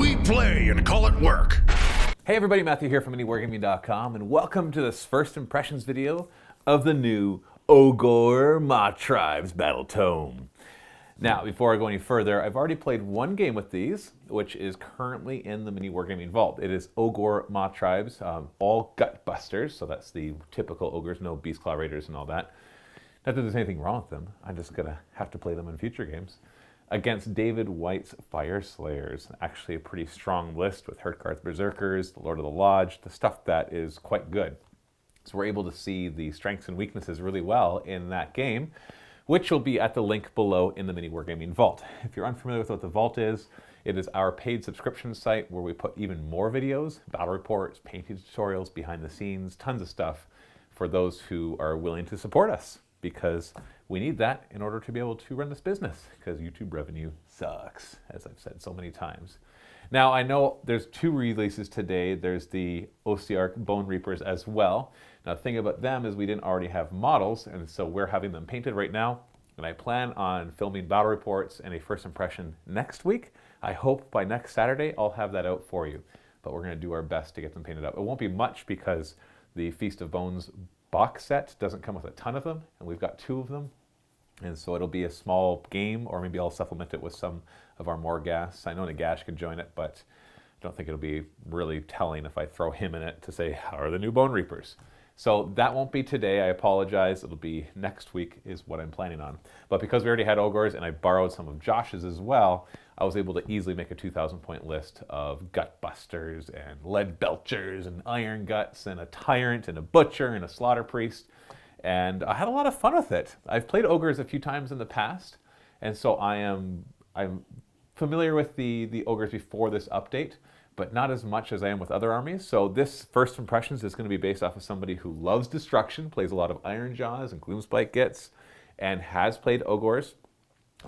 We play and call it work. Hey everybody, Matthew here from MiniWarGaming.com, and welcome to this first impressions video of the new Ogor Mawtribes Battletome. Now, before I go any further, I've already played one game with these, which is currently in the MiniWarGaming vault. It is Ogor Mawtribes, all gut busters, so that's the typical ogres, no beast claw raiders and all that. Not that there's anything wrong with them, I'm just gonna have to play them in future games. Against David White's Fire Slayers. Actually a pretty strong list with Hurtgarth Berserkers, the Lord of the Lodge, the stuff that is quite good. So we're able to see the strengths and weaknesses really well in that game, which will be at the link below in the MiniWarGaming vault. If you're unfamiliar with what the vault is, it is our paid subscription site where we put even more videos, battle reports, painting tutorials, behind the scenes, tons of stuff for those who are willing to support us, because we need that in order to be able to run this business, because YouTube revenue sucks, as I've said so many times. Now, I know there's two releases today. There's the OCR Bone Reapers as well. Now, the thing about them is we didn't already have models, and so we're having them painted right now, and I plan on filming battle reports and a first impression next week. I hope by next Saturday I'll have that out for you, but we're going to do our best to get them painted up. It won't be much because the Feast of Bones box set doesn't come with a ton of them, and we've got 2 of them. And so it'll be a small game, or maybe I'll supplement it with some of our more gas. I know Nagash could join it, but I don't think it'll be really telling if I throw him in it to say, how are the new Bone Reapers? So that won't be today, I apologize. It'll be next week is what I'm planning on. But because we already had Ogres and I borrowed some of Josh's as well, I was able to easily make a 2,000 point list of Gut Busters and Lead Belchers and Iron Guts and a Tyrant and a Butcher and a Slaughter Priest. And I had a lot of fun with it. I've played Ogres a few times in the past, and so I'm familiar with the Ogres before this update, but not as much as I am with other armies. So this first impressions is going to be based off of somebody who loves destruction, plays a lot of Iron Jaws and Gloomspike Gits, and has played Ogres,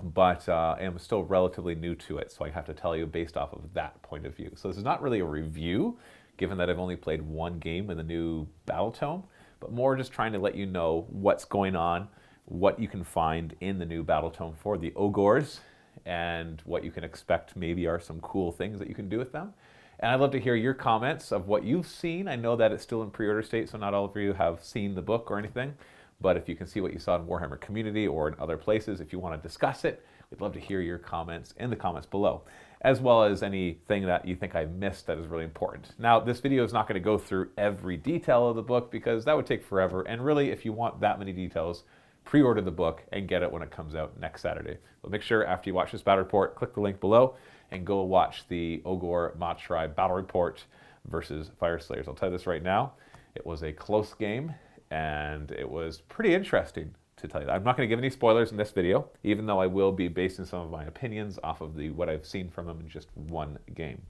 but am still relatively new to it. So I have to tell you based off of that point of view. So this is not really a review, given that I've only played one game in the new Battletome, but more just trying to let you know what's going on, what you can find in the new Battletome for the Ogres, and what you can expect maybe are some cool things that you can do with them. And I'd love to hear your comments of what you've seen. I know that it's still in pre-order state, so not all of you have seen the book or anything, but if you can see what you saw in Warhammer Community or in other places, if you want to discuss it, we'd love to hear your comments in the comments below, as well as anything that you think I missed that is really important. Now, this video is not going to go through every detail of the book because that would take forever, and really, if you want that many details, pre-order the book and get it when it comes out next Saturday. But make sure after you watch this battle report, click the link below and go watch the Ogor Mawtribes battle report versus Fire Slayers. I'll tell you this right now, it was a close game, and it was pretty interesting, to tell you that. I'm not going to give any spoilers in this video, even though I will be basing some of my opinions off of what I've seen from them in just one game.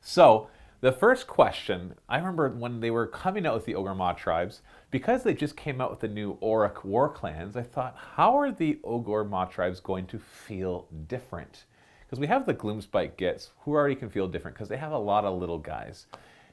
So, the first question, I remember when they were coming out with the Ogor Mawtribes, because they just came out with the new Auric War Clans, I thought, how are the Ogor Mawtribes going to feel different? Because we have the Gloomspike Gits, who already can feel different, because they have a lot of little guys.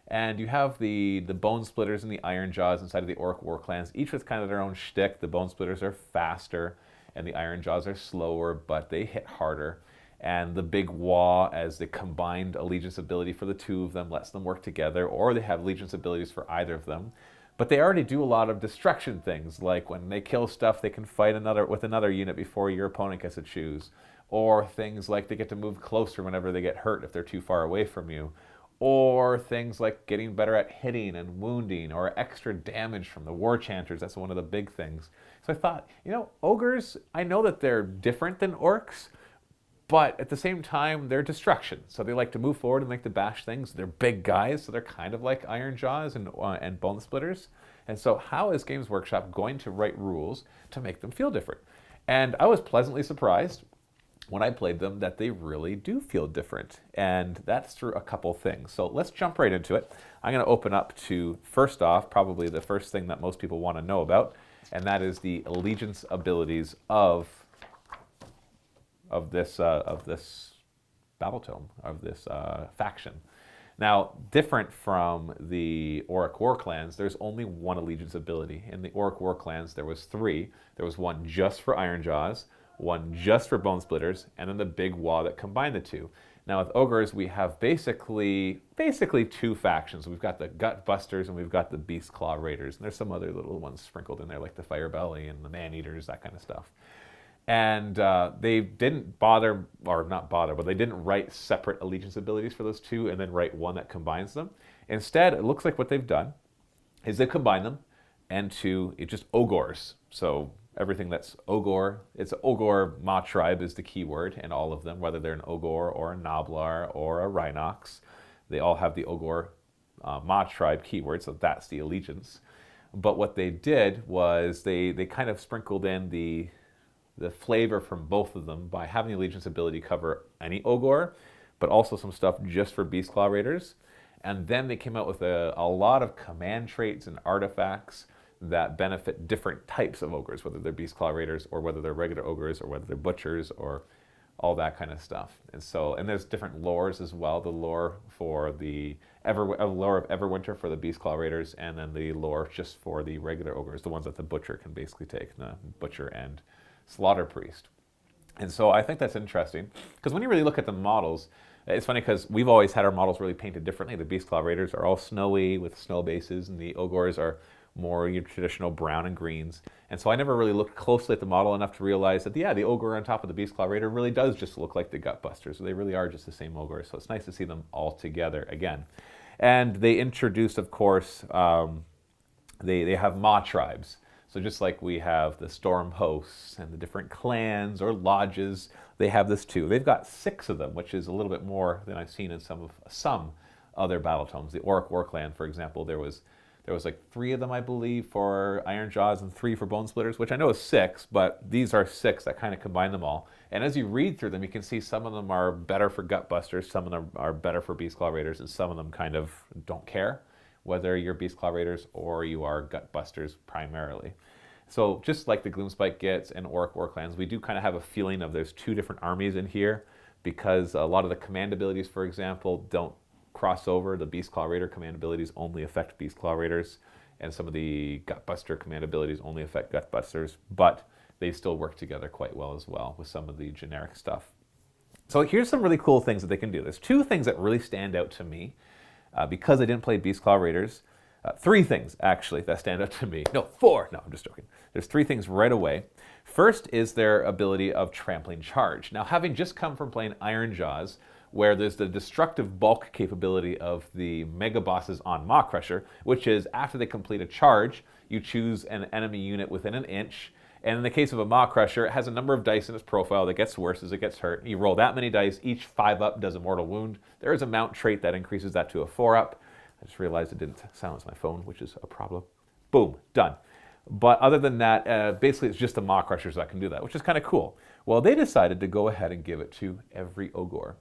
And you have the Bone Splitters and the Iron Jaws inside of the Auric War Clans, each with kind of their own shtick. The Bone Splitters are faster, and the Iron Jaws are slower, but they hit harder. And the Big Waw, as the combined allegiance ability for the 2 of them, lets them work together, or they have allegiance abilities for either of them. But they already do a lot of destruction things, like when they kill stuff, they can fight with another unit before your opponent gets to choose. Or things like they get to move closer whenever they get hurt if they're too far away from you. Or things like getting better at hitting and wounding, or extra damage from the War Chanters. That's one of the big things. So I thought, you know, Ogres, I know that they're different than Orcs, but at the same time, they're destruction. So they like to move forward and like to bash things. They're big guys, so they're kind of like Iron Jaws and Bone Splitters. And so how is Games Workshop going to write rules to make them feel different? And I was pleasantly surprised when I played them that they really do feel different. And that's through a couple things. So let's jump right into it. I'm going to open up to, first off, probably the first thing that most people want to know about, and that is the allegiance abilities of this Battletome, of this faction. Now, different from the Auric War Clans, there's only one allegiance ability. In the Auric War Clans, there was 3. There was one just for Iron Jaws, one just for Bone Splitters, and then the Big Waw that combined the 2. Now with ogres, we have basically two factions. We've got the Gut Busters and we've got the Beast Claw Raiders. And there's some other little ones sprinkled in there, like the Fire Belly and the Man Eaters, that kind of stuff. And they didn't bother, or not bother, but they didn't write separate allegiance abilities for those two and then write one that combines them. Instead, it looks like what they've done is they combine them into just ogres. So everything that's Ogor, it's Ogor Mawtribe is the keyword in all of them, whether they're an Ogor or a Noblar or a Rhinox. They all have the Ogor Mawtribe keyword, so that's the allegiance. But what they did was they kind of sprinkled in the flavor from both of them by having the allegiance ability cover any Ogor, but also some stuff just for Beast Claw Raiders. And then they came out with a lot of command traits and artifacts that benefit different types of ogres, whether they're Beast Claw Raiders or whether they're regular ogres or whether they're butchers or all that kind of stuff. And there's different lores as well. The lore for the lore of Everwinter for the Beast Claw Raiders, and then the lore just for the regular ogres, the ones that the butcher can basically take, the butcher and slaughter priest. And so I think that's interesting because when you really look at the models, it's funny because we've always had our models really painted differently. The Beast Claw Raiders are all snowy with snow bases, and the ogres are more your traditional brown and greens. And so I never really looked closely at the model enough to realize that, yeah, the ogre on top of the Beast Claw Raider really does just look like the Gut Busters. So they really are just the same ogre. So it's nice to see them all together again. And they introduced, of course, they have Mawtribes. So just like we have the Storm Hosts and the different clans or lodges, they have this too. They've got 6 of them, which is a little bit more than I've seen in some other Battletomes. The Orc War Clan, for example, there was like 3 of them, I believe, for Iron Jaws and 3 for Bone Splitters, which I know is 6, but these are 6 that kind of combine them all. And as you read through them, you can see some of them are better for Gut Busters, some of them are better for Beast Claw Raiders, and some of them kind of don't care whether you're Beast Claw Raiders or you are Gut Busters primarily. So just like the Gloomspike Gits and Orc War Clans, we do kind of have a feeling of there's 2 different armies in here because a lot of the command abilities, for example, don't cross over. The Beast Claw Raider command abilities only affect Beast Claw Raiders, and some of the Gut Buster command abilities only affect Gut Busters, but they still work together quite well as well with some of the generic stuff. So here's some really cool things that they can do. There's 2 things that really stand out to me because I didn't play Beast Claw Raiders. 3 things, actually, that stand out to me. No, 4. No, I'm just joking. There's 3 things right away. First is their ability of Trampling Charge. Now, having just come from playing Iron Jaws, where there's the destructive bulk capability of the mega bosses on Maw Crusher, which is after they complete a charge, you choose an enemy unit within an inch. And in the case of a Maw Crusher, it has a number of dice in its profile that gets worse as it gets hurt. You roll that many dice, each 5 up does a mortal wound. There is a mount trait that increases that to a 4 up. I just realized it didn't silence my phone, which is a problem. Boom, done. But other than that, basically it's just the Maw Crushers that can do that, which is kind of cool. Well, they decided to go ahead and give it to every Ogre.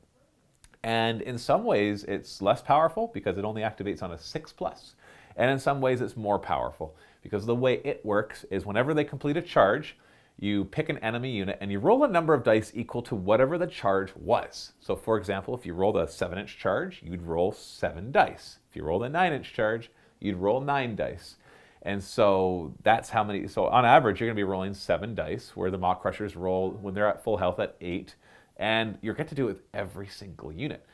And in some ways, it's less powerful because it only activates on a 6+. And in some ways, it's more powerful because the way it works is whenever they complete a charge, you pick an enemy unit and you roll a number of dice equal to whatever the charge was. So for example, if you rolled a 7-inch charge, you'd roll 7 dice. If you rolled a 9-inch charge, you'd roll 9 dice. And so that's how many, so on average, you're gonna be rolling 7 dice, where the Maw Crushers roll, when they're at full health, at 8. And you get to do it with every single unit.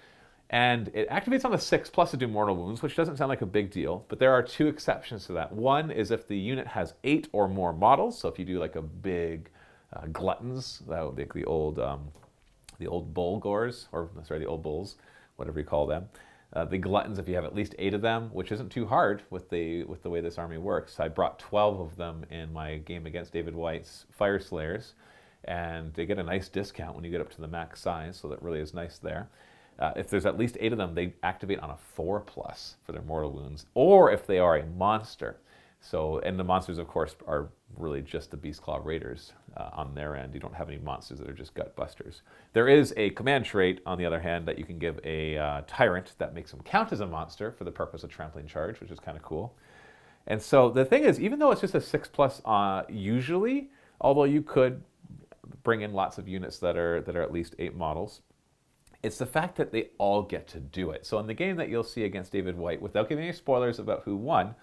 And it activates on a 6+ to do mortal wounds, which doesn't sound like a big deal, but there are 2 exceptions to that. One is if the unit has 8 or more models. So if you do like a big gluttons, that would be the old bull gores, or sorry, the old bulls, whatever you call them. The gluttons, if you have at least 8 of them, which isn't too hard with the way this army works. I brought 12 of them in my game against David White's Fire Slayers, and they get a nice discount when you get up to the max size, so that really is nice there. If there's at least 8 of them, they activate on a 4+ for their mortal wounds, or if they are a monster. So, and the monsters, of course, are really just the Beast Claw Raiders on their end. You don't have any monsters that are just Gut Busters. There is a command trait, on the other hand, that you can give a Tyrant that makes them count as a monster for the purpose of Trampling Charge, which is kind of cool. And so the thing is, even though it's just a 6+ usually, although you could bring in lots of units that are at least 8 models, it's the fact that they all get to do it. So in the game that you'll see against David White, without giving any spoilers about who won,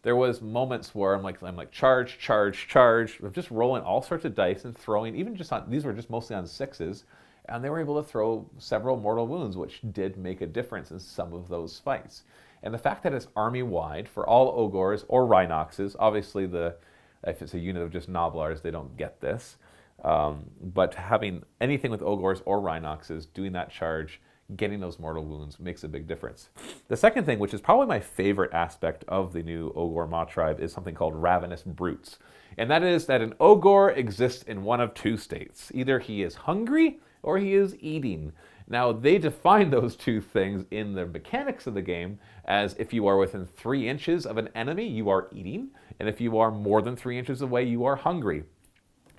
there was moments where I'm like charge, charge, charge. I'm just rolling all sorts of dice and throwing, even just on, these were just mostly on 6s, and they were able to throw several mortal wounds, which did make a difference in some of those fights. And the fact that it's army-wide for all Ogors or Rhinoxes, obviously if it's a unit of just Noblars, they don't get this. But having anything with Ogors or Rhinoxes, doing that charge, getting those mortal wounds makes a big difference. The second thing, which is probably my favorite aspect of the new Ogor Mawtribe, is something called Ravenous Brutes. And that is that an Ogor exists in one of two states. Either he is hungry or he is eating. Now, they define those two things in the mechanics of the game as if you are within 3 inches of an enemy, you are eating, and if you are more than 3 inches away, you are hungry.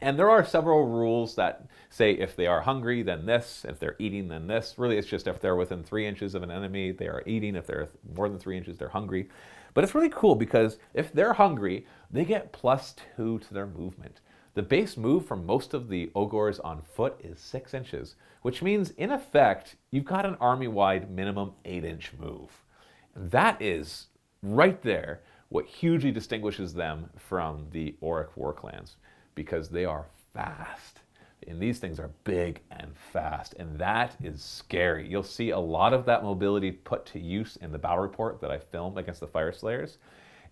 And there are several rules that say if they are hungry, then this. If they're eating, then this. Really, it's just if they're within 3 inches of an enemy, they are eating. If they're more than 3 inches, they're hungry. But it's really cool because if they're hungry, they get +2 to their movement. The base move for most of the Ogors on foot is 6 inches, which means, in effect, you've got an army-wide minimum 8-inch move. That is, right there, what hugely distinguishes them from the Auric war clans, because they are fast. And these things are big and fast, and that is scary. You'll see a lot of that mobility put to use in the battle report that I filmed against the Fire Slayers.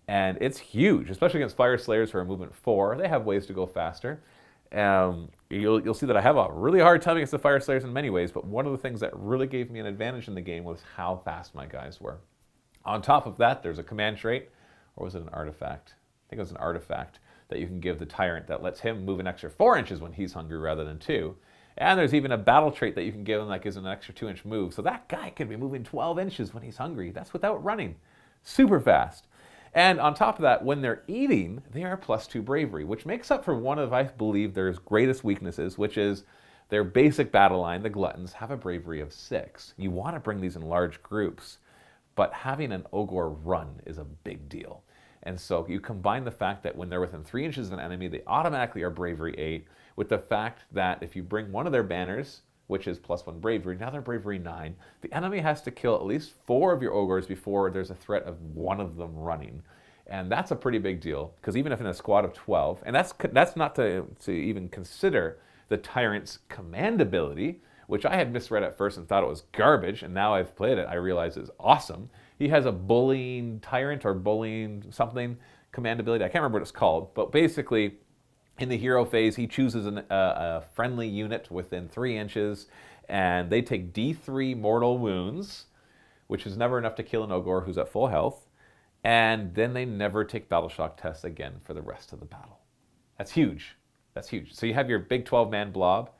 And it's huge, especially against Fire Slayers who are movement 4. They have ways to go faster. You'll see that I have a really hard time against the Fire Slayers in many ways, but one of the things that really gave me an advantage in the game was how fast my guys were. On top of that, there's a command trait, or was it an artifact? I think it was an artifact that you can give the Tyrant that lets him move an extra 4 inches when he's hungry rather than 2. And there's even a battle trait that you can give him that gives him an extra 2-inch move. So that guy can be moving 12 inches when he's hungry. That's without running. Super fast. And on top of that, when they're eating, they are +2 bravery, which makes up for one of, I believe, their greatest weaknesses, which is their basic battle line, the Gluttons, have a bravery of 6. You want to bring these in large groups, but having an Ogor run is a big deal. And so you combine the fact that when they're within 3 inches of an enemy, they automatically are bravery 8, with the fact that if you bring one of their banners, which is +1 bravery, now they're bravery 9, the enemy has to kill at least 4 of your Ogors before there's a threat of one of them running. And that's a pretty big deal, because even if in a squad of 12, and that's not to even consider the Tyrant's command ability, which I had misread at first and thought it was garbage, and now I've played it, I realize it's awesome. He has a bullying Tyrant or bullying something command ability. I can't remember what it's called, but basically in the hero phase, he chooses a friendly unit within 3 inches, and they take D3 mortal wounds, which is never enough to kill an Ogor who's at full health, and then they never take battle shock tests again for the rest of the battle. That's huge. That's huge. So you have your big 12-man blob,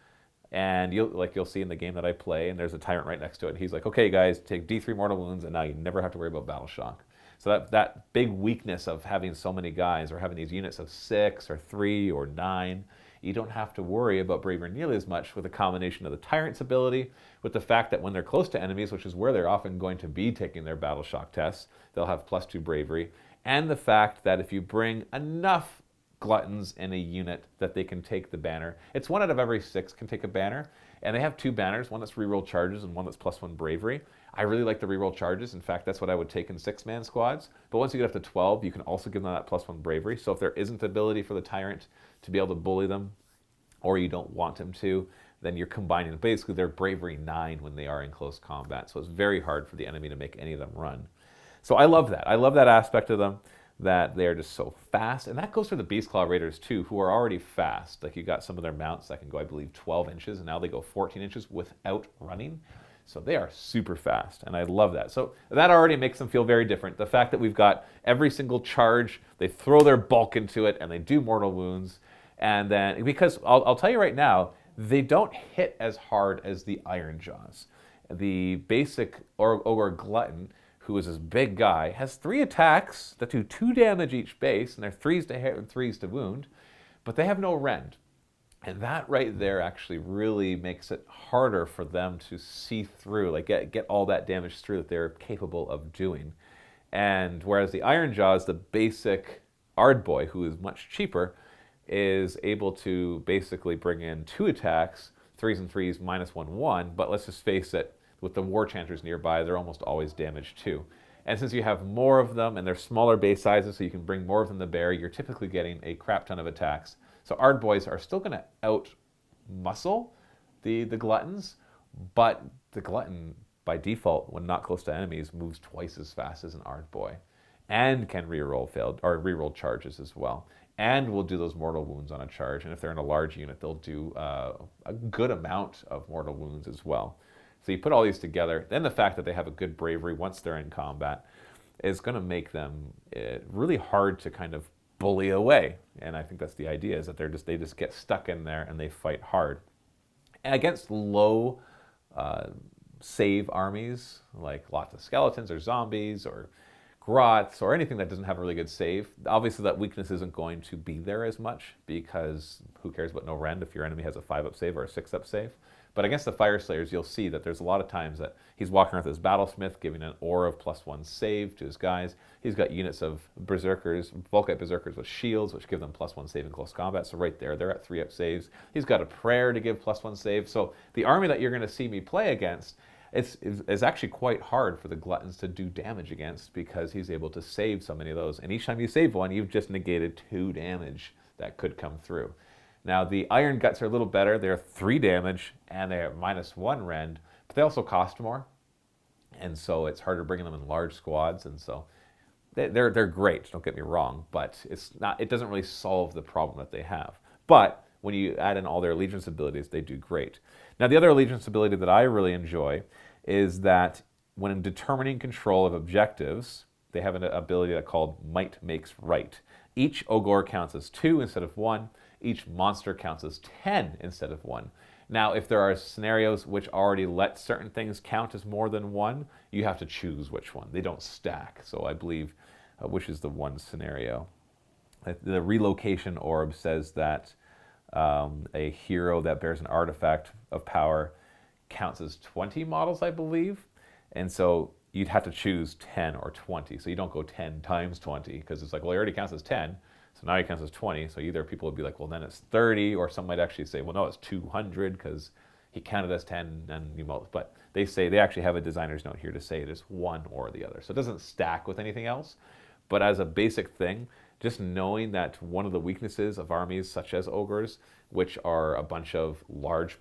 and you'll see in the game that I play, and there's a Tyrant right next to it. He's like, okay, guys, take D3 mortal wounds, and now you never have to worry about battle shock. So that big weakness of having so many guys, or having these units of 6 or 3 or 9, you don't have to worry about bravery nearly as much with a combination of the Tyrant's ability, with the fact that when they're close to enemies, which is where they're often going to be taking their battle shock tests, they'll have +2 bravery, and the fact that if you bring enough Gluttons in a unit that they can take the banner. It's 1 out of every 6 can take a banner, and they have 2 banners, one that's reroll charges and one that's +1 bravery. I really like the reroll charges. In fact, that's what I would take in 6-man squads. But once you get up to 12, you can also give them that +1 bravery. So if there isn't the ability for the Tyrant to be able to bully them, or you don't want him to, then you're combining. Basically, they're bravery 9 when they are in close combat. So it's very hard for the enemy to make any of them run. So I love that. I love that aspect of them, that they are just so fast. And that goes for the Beastclaw Raiders too, who are already fast. Like, you got some of their mounts that can go, I believe, 12 inches, and now they go 14 inches without running. So they are super fast, and I love that. So that already makes them feel very different. The fact that we've got every single charge, they throw their bulk into it, and they do mortal wounds. And then, because I'll tell you right now, they don't hit as hard as the Iron Jaws. The basic Ogre Glutton, who is this big guy, has 3 attacks that do 2 damage each base, and they're 3s to hit and 3s to wound, but they have no rend. And that right there actually really makes it harder for them to see through, like get all that damage through that they're capable of doing. And whereas the Iron Jaws, the basic Ardboy, who is much cheaper, is able to basically bring in 2 attacks, 3s and 3s, -1/1, but let's just face it, with the War Chanters nearby, they're almost always damaged too. And since you have more of them, and they're smaller base sizes, so you can bring more of them to bear, you're typically getting a crap ton of attacks. So Ardboys are still going to out-muscle the Gluttons, but the Glutton, by default, when not close to enemies, moves twice as fast as an Ard Boy, and can reroll charges as well, and will do those mortal wounds on a charge. And if they're in a large unit, they'll do a good amount of mortal wounds as well. So you put all these together, then the fact that they have a good bravery once they're in combat is going to make them really hard to kind of bully away. And I think that's the idea, is that they just get stuck in there and they fight hard. And against low save armies, like lots of skeletons or zombies or grots or anything that doesn't have a really good save, obviously that weakness isn't going to be there as much, because who cares about no rend if your enemy has a 5-up save or a 6-up save. But against the Fire Slayers, you'll see that there's a lot of times that he's walking around with his Battlesmith, giving an aura of +1 save to his guys. He's got units of Berserkers, Volkite Berserkers with shields, which give them +1 save in close combat. So right there, they're at 3-up saves. He's got a prayer to give +1 save. So the army that you're going to see me play against, it's actually quite hard for the Gluttons to do damage against, because he's able to save so many of those. And each time you save one, you've just negated 2 damage that could come through. Now, the Iron Guts are a little better. They're 3 damage, and they're -1 rend, but they also cost more. And so it's harder bringing them in large squads, and so they're great, don't get me wrong, but it doesn't really solve the problem that they have. But when you add in all their allegiance abilities, they do great. Now, the other allegiance ability that I really enjoy is that when determining control of objectives, they have an ability called Might Makes Right. Each Ogor counts as 2 instead of 1. Each monster counts as 10 instead of 1. Now, if there are scenarios which already let certain things count as more than 1, you have to choose which one. They don't stack. So I believe, which is the one scenario. The Relocation Orb says that a hero that bears an artifact of power counts as 20 models, I believe. And so you'd have to choose 10 or 20. So you don't go 10 times 20, because it's like, well, he already counts as 10. So now he counts as 20. So either people would be like, well, then it's 30, or some might actually say, well, no, it's 200 because he counted as 10 and you multiply. But they actually have a designer's note here to say it is one or the other. So it doesn't stack with anything else. But as a basic thing, just knowing that one of the weaknesses of armies such as ogres, which are a bunch of very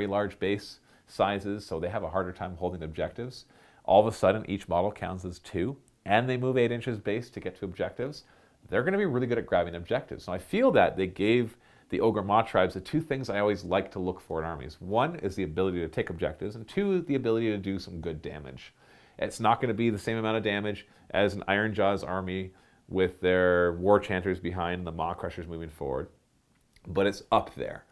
large base sizes, so they have a harder time holding objectives, all of a sudden each model counts as 2. And they move 8 inches base to get to objectives, they're going to be really good at grabbing objectives. So I feel that they gave the Ogor Mawtribes the 2 things I always like to look for in armies. 1 is the ability to take objectives, and 2, the ability to do some good damage. It's not going to be the same amount of damage as an Ironjaw's army with their War Chanters behind, the Maw Crushers moving forward, but it's up there.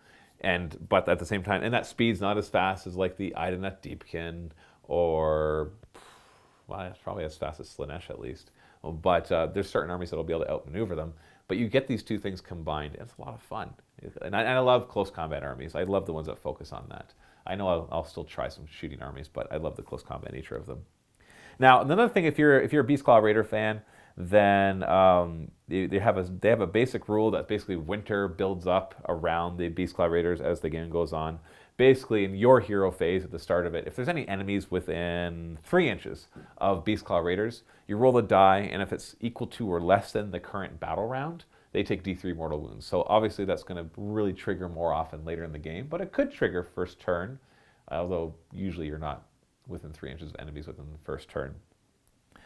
But at the same time, and that speed's not as fast as like the Ideneth Deepkin, or well, it's probably as fast as Slaanesh at least. But there's certain armies that'll be able to outmaneuver them. But you get these 2 things combined, and it's a lot of fun. And I love close combat armies. I love the ones that focus on that. I know I'll still try some shooting armies, but I love the close combat nature of them. Now, another thing, if you're a Beastclaw Raider fan, then they have a basic rule that basically winter builds up around the Beastclaw Raiders as the game goes on. Basically, in your hero phase at the start of it, if there's any enemies within 3 inches of Beastclaw Raiders, you roll the die, and if it's equal to or less than the current battle round, they take D3 mortal wounds. So obviously that's going to really trigger more often later in the game, but it could trigger first turn, although usually you're not within 3 inches of enemies within the first turn.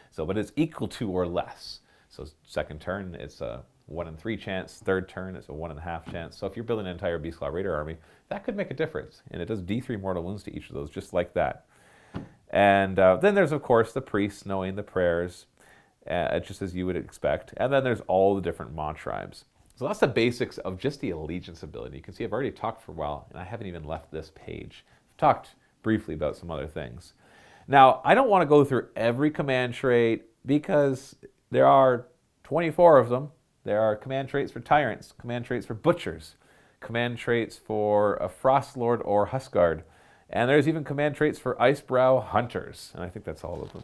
So, but it's equal to or less. So second turn, it's a 1 in 3 chance. Third turn, it's a 1.5 chance. So if you're building an entire Beastclaw Raider army, that could make a difference. And it does D3 mortal wounds to each of those, just like that. And then there's, of course, the priests knowing the prayers, just as you would expect. And then there's all the different Mawtribes. So that's the basics of just the allegiance ability. You can see I've already talked for a while, and I haven't even left this page. I've talked briefly about some other things. Now, I don't want to go through every command trait because there are 24 of them. There are command traits for Tyrants, command traits for Butchers, command traits for a Frostlord or Huskguard, and there's even command traits for Icebrow Hunters, and I think that's all of them.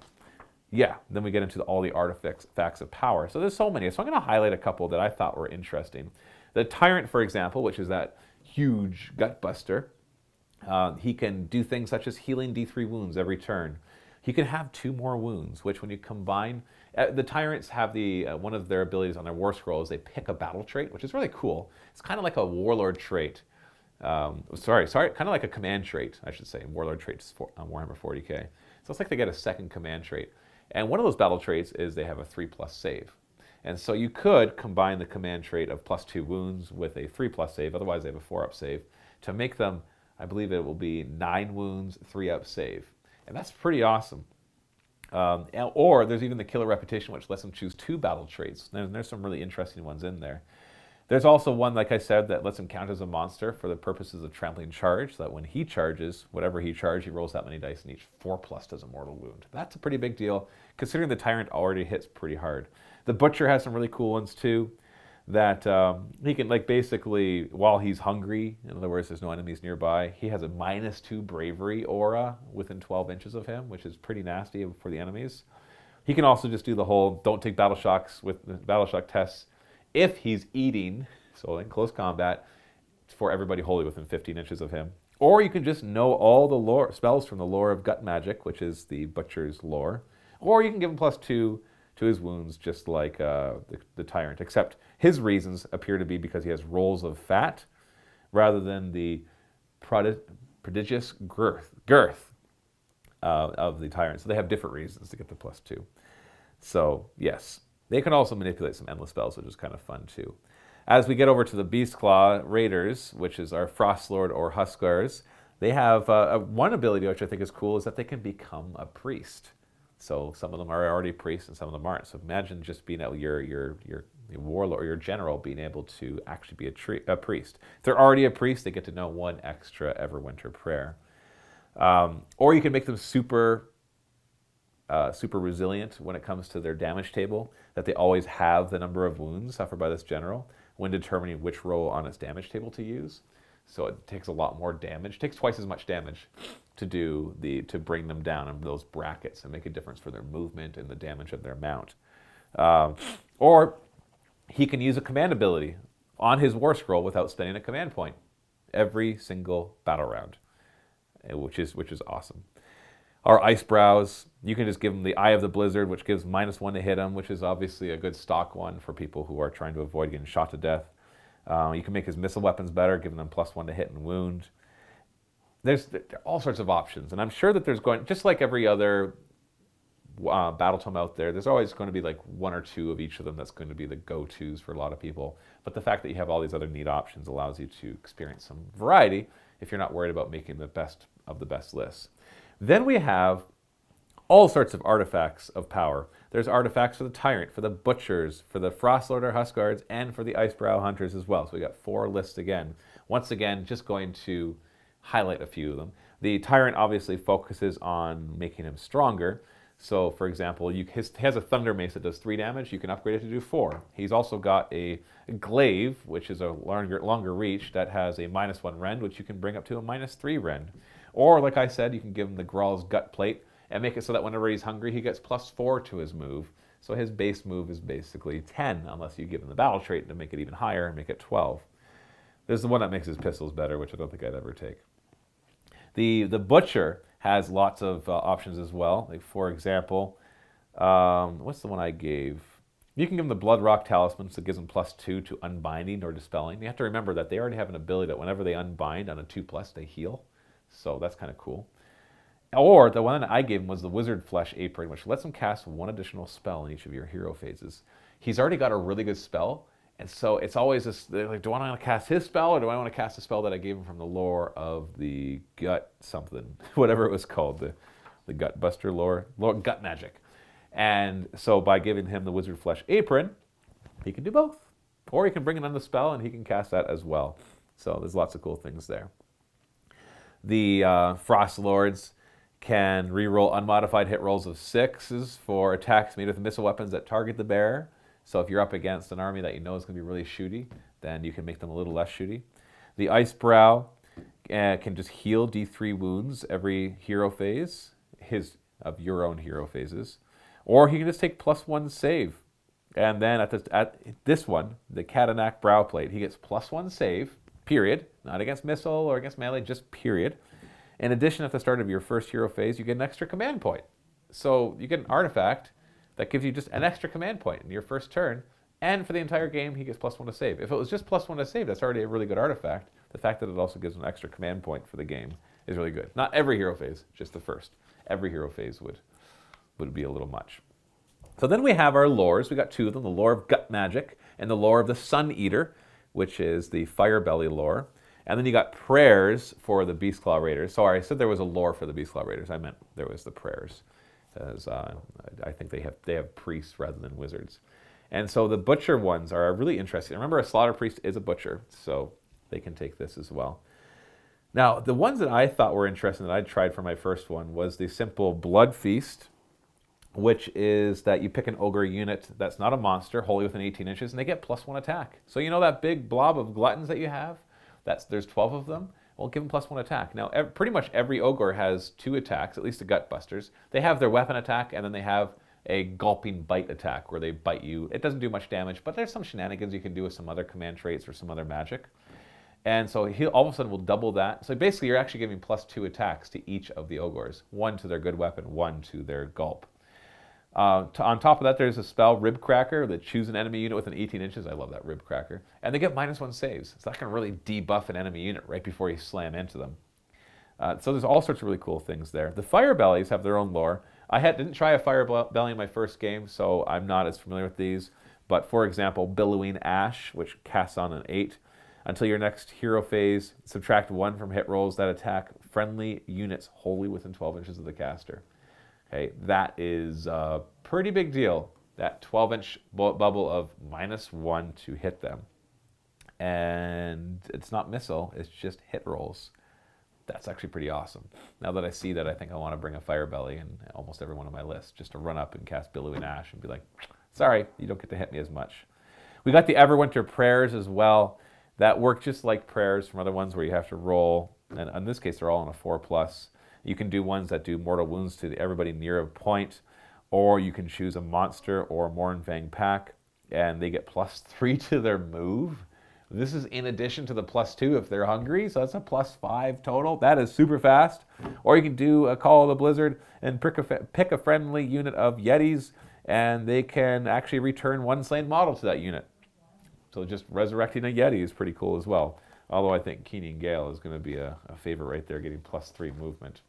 Yeah, then we get into all the artifacts of power. So there's so many. So I'm going to highlight a couple that I thought were interesting. The Tyrant, for example, which is that huge gutbuster, he can do things such as healing D3 wounds every turn. He can have 2 more wounds, which when you combine, the Tyrants have one of their abilities on their War Scroll is they pick a battle trait, which is really cool. It's kind of like a Warlord trait. Sorry, kind of like a command trait, I should say. Warlord traits on Warhammer 40k. So it's like they get a second command trait. And one of those battle traits is they have a 3+ save. And so you could combine the command trait of +2 wounds with a 3+ save, otherwise they have a 4+ save, to make them, I believe it will be 9 wounds, 3+ save. And that's pretty awesome. Or there's even the Killer Reputation, which lets them choose 2 battle traits. There's some really interesting ones in there. There's also one, like I said, that lets him count as a monster for the purposes of Trampling Charge, so that when he charges, whatever he charges, he rolls that many dice, and each 4+ does a mortal wound. That's a pretty big deal, considering the Tyrant already hits pretty hard. The Butcher has some really cool ones, too, that he can, like, basically, while he's hungry, in other words, there's no enemies nearby, he has a -2 bravery aura within 12 inches of him, which is pretty nasty for the enemies. He can also just do the whole don't take battle shocks with the battle shock tests if he's eating, so in close combat, for everybody wholly within 15 inches of him. Or you can just know all the lore spells from the lore of Gut Magic, which is the Butcher's lore. Or you can give him +2 to his wounds, just like the Tyrant, except his reasons appear to be because he has rolls of fat, rather than the prodigious girth of the Tyrant. So they have different reasons to get the +2. So, yes. They can also manipulate some endless spells, which is kind of fun too. As we get over to the Beastclaw Raiders, which is our Frostlord or Huskars, they have one ability which I think is cool, is that they can become a priest. So some of them are already priests and some of them aren't. So imagine just being able, your warlord or your general being able to actually be a priest. If they're already a priest, they get to know 1 extra Everwinter prayer. Or you can make them super resilient when it comes to their damage table, that they always have the number of wounds suffered by this general when determining which row on its damage table to use. So it takes a lot more damage. It takes twice as much damage to bring them down in those brackets and make a difference for their movement and the damage of their mount. Or he can use a command ability on his War Scroll without spending a command point every single battle round, which is awesome. Our Icebrows, you can just give them the Eye of the Blizzard, which gives -1 to hit them, which is obviously a good stock one for people who are trying to avoid getting shot to death. You can make his missile weapons better, giving them +1 to hit and wound. There are all sorts of options, and I'm sure that there's going, just like every other Battletome out there, there's always going to be like 1 or 2 of each of them that's going to be the go-tos for a lot of people. But the fact that you have all these other neat options allows you to experience some variety if you're not worried about making the best of the best lists. Then we have all sorts of artifacts of power. There's artifacts for the Tyrant, for the Butchers, for the Frostlord or Huskars, and for the Icebrow Hunters as well. So we got 4 lists again. Once again, just going to highlight a few of them. The Tyrant obviously focuses on making him stronger. So, for example, he has a Thunder Mace that does 3 damage. You can upgrade it to do 4. He's also got a Glaive, which is a longer reach, that has a -1 rend, which you can bring up to a -3 rend. Or, like I said, you can give him the Graal's Gut Plate and make it so that whenever he's hungry, he gets +4 to his move. So his base move is basically 10, unless you give him the battle trait to make it even higher and make it 12. There's the one that makes his pistols better, which I don't think I'd ever take. The Butcher has lots of options as well. Like, for example, what's the one I gave? You can give them the Bloodrock Talisman, so it gives them +2 to unbinding or dispelling. You have to remember that they already have an ability that whenever they unbind on a 2+, they heal. So that's kind of cool. Or the one that I gave him was the Wizard Flesh Apron, which lets him cast 1 additional spell in each of your hero phases. He's already got a really good spell, and so it's always this, like, do I want to cast his spell, or do I want to cast a spell that I gave him from the lore of the Gut something, whatever it was called, the Gut Buster lore, Gut Magic. And so by giving him the Wizard Flesh Apron, he can do both. Or he can bring in on the spell, and he can cast that as well. So there's lots of cool things there. The Frostlords can reroll unmodified hit rolls of 6s for attacks made with missile weapons that target the bearer. So if you're up against an army that you know is going to be really shooty, then you can make them a little less shooty. The Icebrow can just heal D3 wounds every hero phase, of your own hero phases. Or he can just take +1 save. And then at this one, the Katanak Brow Plate, he gets +1 save, period. Not against missile or against melee, just period. In addition, at the start of your first hero phase, you get an extra command point. So you get an artifact that gives you just an extra command point in your first turn, And for the entire game, he gets +1 to save. If it was just +1 to save, that's already a really good artifact. The fact that it also gives an extra command point for the game is really good. Not every hero phase, just the first. Every hero phase would be a little much. So then we have our lores. We got 2 of them, the lore of Gut Magic and the lore of the Sun Eater, which is the Fire Belly lore. And then you got prayers for the Beastclaw Raiders. Sorry, I said there was a lore for the Beastclaw Raiders. I meant there was the prayers. As I think they have priests rather than wizards. And so the butcher ones are really interesting. Remember, a slaughter priest is a butcher, so they can take this as well. Now, the ones that I thought were interesting that I tried for my first one was the simple Blood Feast, which is that you pick an ogre unit that's not a monster, wholly within 18 inches, and they get +1 attack. So you know that big blob of gluttons that you have? There's 12 of them. Well, give them +1 attack. Now, pretty much every ogre has 2 attacks, at least the Gut Busters. They have their weapon attack, and then they have a gulping bite attack where they bite you. It doesn't do much damage, but there's some shenanigans you can do with some other command traits or some other magic. And so he all of a sudden will double that. So basically, you're actually giving +2 attacks to each of the ogres. 1 to their good weapon, 1 to their gulp. On top of that, there's a spell, Rib Cracker, that choose an enemy unit within 18 inches. I love that Rib Cracker. And they get -1 saves. So that can really debuff an enemy unit right before you slam into them. So there's all sorts of really cool things there. The Fire Bellies have their own lore. I didn't try a Fire Belly in my first game, so I'm not as familiar with these. But for example, Billowing Ash, which casts on an 8. Until your next hero phase, subtract 1 from hit rolls that attack friendly units wholly within 12 inches of the caster. Okay, that is a pretty big deal, that 12-inch bubble of -1 to hit them. And it's not missile, it's just hit rolls. That's actually pretty awesome. Now that I see that, I think I want to bring a Fire Belly in almost every one on my list, just to run up and cast Billowing Ash and be like, sorry, you don't get to hit me as much. We got the Everwinter Prayers as well. That work just like prayers from other ones where you have to roll, and in this case, they're all on a 4+. You can do ones that do mortal wounds to everybody near a point, or you can choose a monster or a Mournfang pack, and they get +3 to their move. This is in addition to the +2 if they're hungry, so that's a +5 total. That is super fast. Or you can do a Call of the Blizzard and pick a friendly unit of Yetis, and they can actually return 1 slain model to that unit. So just resurrecting a Yeti is pretty cool as well. Although I think Keening Gale is going to be a favorite right there, getting +3 movement.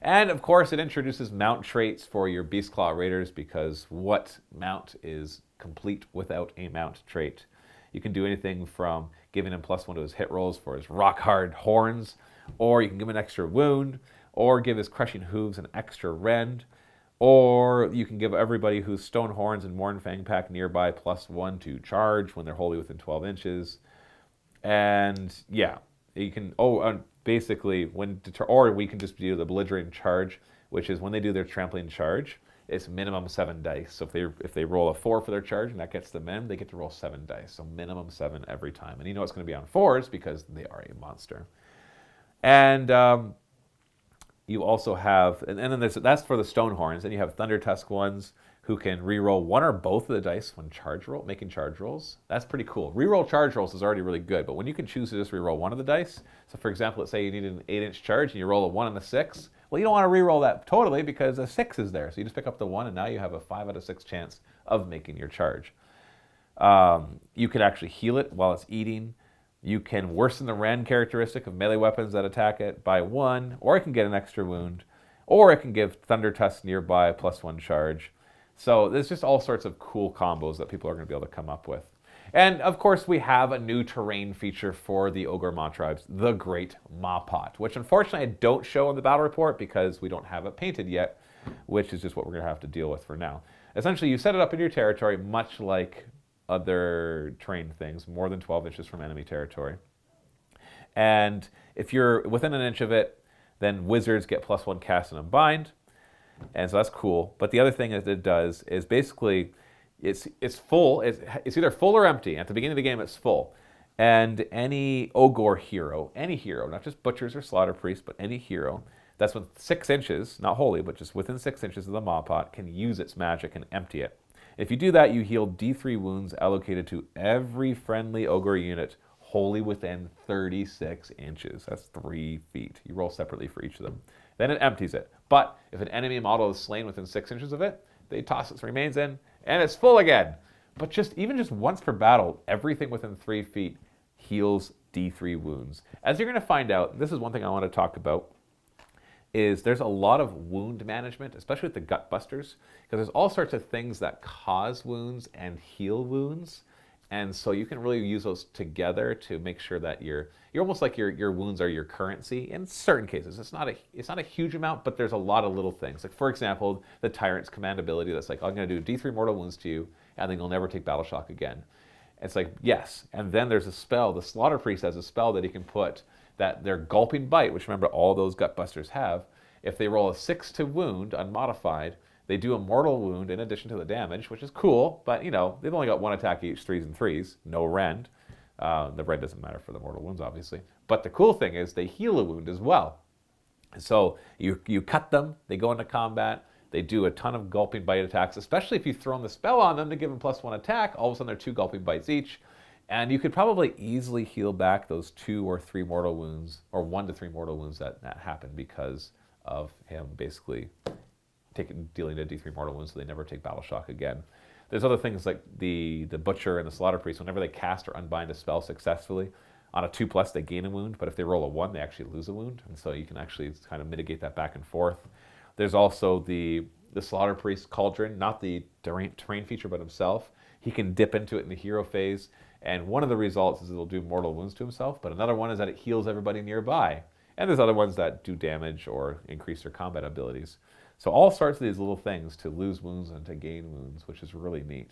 And of course, it introduces mount traits for your Beastclaw Raiders, because what mount is complete without a mount trait? You can do anything from giving him +1 to his hit rolls for his rock hard horns, or you can give him an extra wound, or give his crushing hooves an extra rend, or you can give everybody who's Stone Horns and Mournfang pack nearby +1 to charge when they're wholly within 12 inches. And yeah, you can, basically, or we can just do the Belligerent Charge, which is when they do their Trampling Charge, it's minimum 7 dice. So if they roll a 4 for their charge and that gets them in, they get to roll 7 dice. So minimum 7 every time. And you know it's going to be on 4s because they are a monster. And you also have, and then that's for the Stone Horns. Then you have Thunder Tusk ones who can reroll 1 or both of the dice when making charge rolls. That's pretty cool. Reroll charge rolls is already really good, but when you can choose to just reroll 1 of the dice, so for example, let's say you need an 8-inch charge and you roll a 1 and a 6, well, you don't want to reroll that totally because a 6 is there. So you just pick up the 1 and now you have a 5 out of 6 chance of making your charge. You could actually heal it while it's eating. You can worsen the rend characteristic of melee weapons that attack it by 1, or it can get an extra wound, or it can give Thunder Tusk nearby a +1 charge. So there's just all sorts of cool combos that people are going to be able to come up with. And of course, we have a new terrain feature for the Ogor Mawtribes, the Great Mawpot, which unfortunately I don't show in the battle report because we don't have it painted yet, which is just what we're going to have to deal with for now. Essentially, you set it up in your territory, much like other terrain things, more than 12 inches from enemy territory. And if you're within an inch of it, then wizards get +1 cast and unbind. And so that's cool. But the other thing that it does is basically it's full. It's either full or empty. At the beginning of the game, it's full. And any Ogor hero, not just butchers or slaughter priests, but any hero that's within 6 inches, not wholly, but just within 6 inches of the Mawpot, can use its magic and empty it. If you do that, you heal D3 wounds allocated to every friendly Ogre unit wholly within 36 inches. That's 3 feet. You roll separately for each of them. Then it empties it. But if an enemy model is slain within 6 inches of it, they toss its remains in, and it's full again. But even just once per battle, everything within 3 feet heals D3 wounds. As you're going to find out, this is one thing I want to talk about, is there's a lot of wound management, especially with the gut busters, because there's all sorts of things that cause wounds and heal wounds. And so you can really use those together to make sure that you're almost like your wounds are your currency in certain cases. It's not a huge amount, but there's a lot of little things. Like, for example, the Tyrant's command ability that's like, I'm going to do D3 mortal wounds to you, and then you'll never take battle shock again. It's like, yes. And then there's a spell, the Slaughter Priest has a spell that he can put that their Gulping Bite, which remember all those Gutbusters have, if they roll a 6 to wound, unmodified, they do a mortal wound in addition to the damage, which is cool, but they've only got 1 attack each, 3s and 3s, no rend. The rend doesn't matter for the mortal wounds, obviously. But the cool thing is they heal a wound as well. So you cut them, they go into combat, they do a ton of Gulping Bite attacks, especially if you throw the spell on them to give them +1 attack, all of a sudden they're 2 Gulping Bites each. And you could probably easily heal back those 2 or 3 mortal wounds, or 1 to 3 mortal wounds that happen because of him basically dealing a D3 mortal wounds so they never take battle shock again. There's other things like the Butcher and the Slaughter Priest. Whenever they cast or unbind a spell successfully, on a 2+, they gain a wound, but if they roll a 1, they actually lose a wound. And so you can actually kind of mitigate that back and forth. There's also the Slaughter Priest Cauldron, not the terrain feature, but himself. He can dip into it in the hero phase, and one of the results is it'll do mortal wounds to himself, but another one is that it heals everybody nearby. And there's other ones that do damage or increase their combat abilities. So all sorts of these little things to lose wounds and to gain wounds, which is really neat.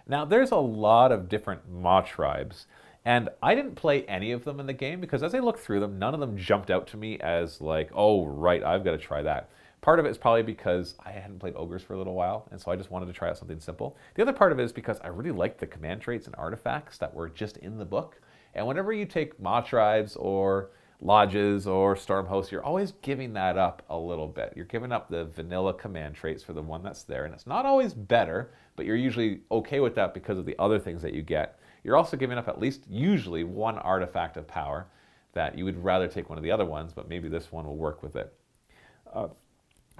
Now, there's a lot of different Mawtribes, and I didn't play any of them in the game because as I looked through them, none of them jumped out to me as like, oh, right, I've got to try that. Part of it is probably because I hadn't played Ogres for a little while, and so I just wanted to try out something simple. The other part of it is because I really liked the command traits and artifacts that were just in the book. And whenever you take Mawtribes or Lodges or Stormhosts, you're always giving that up a little bit. You're giving up the vanilla command traits for the one that's there, and it's not always better, but you're usually okay with that because of the other things that you get. You're also giving up at least usually 1 artifact of power that you would rather take one of the other ones, but maybe this one will work with it.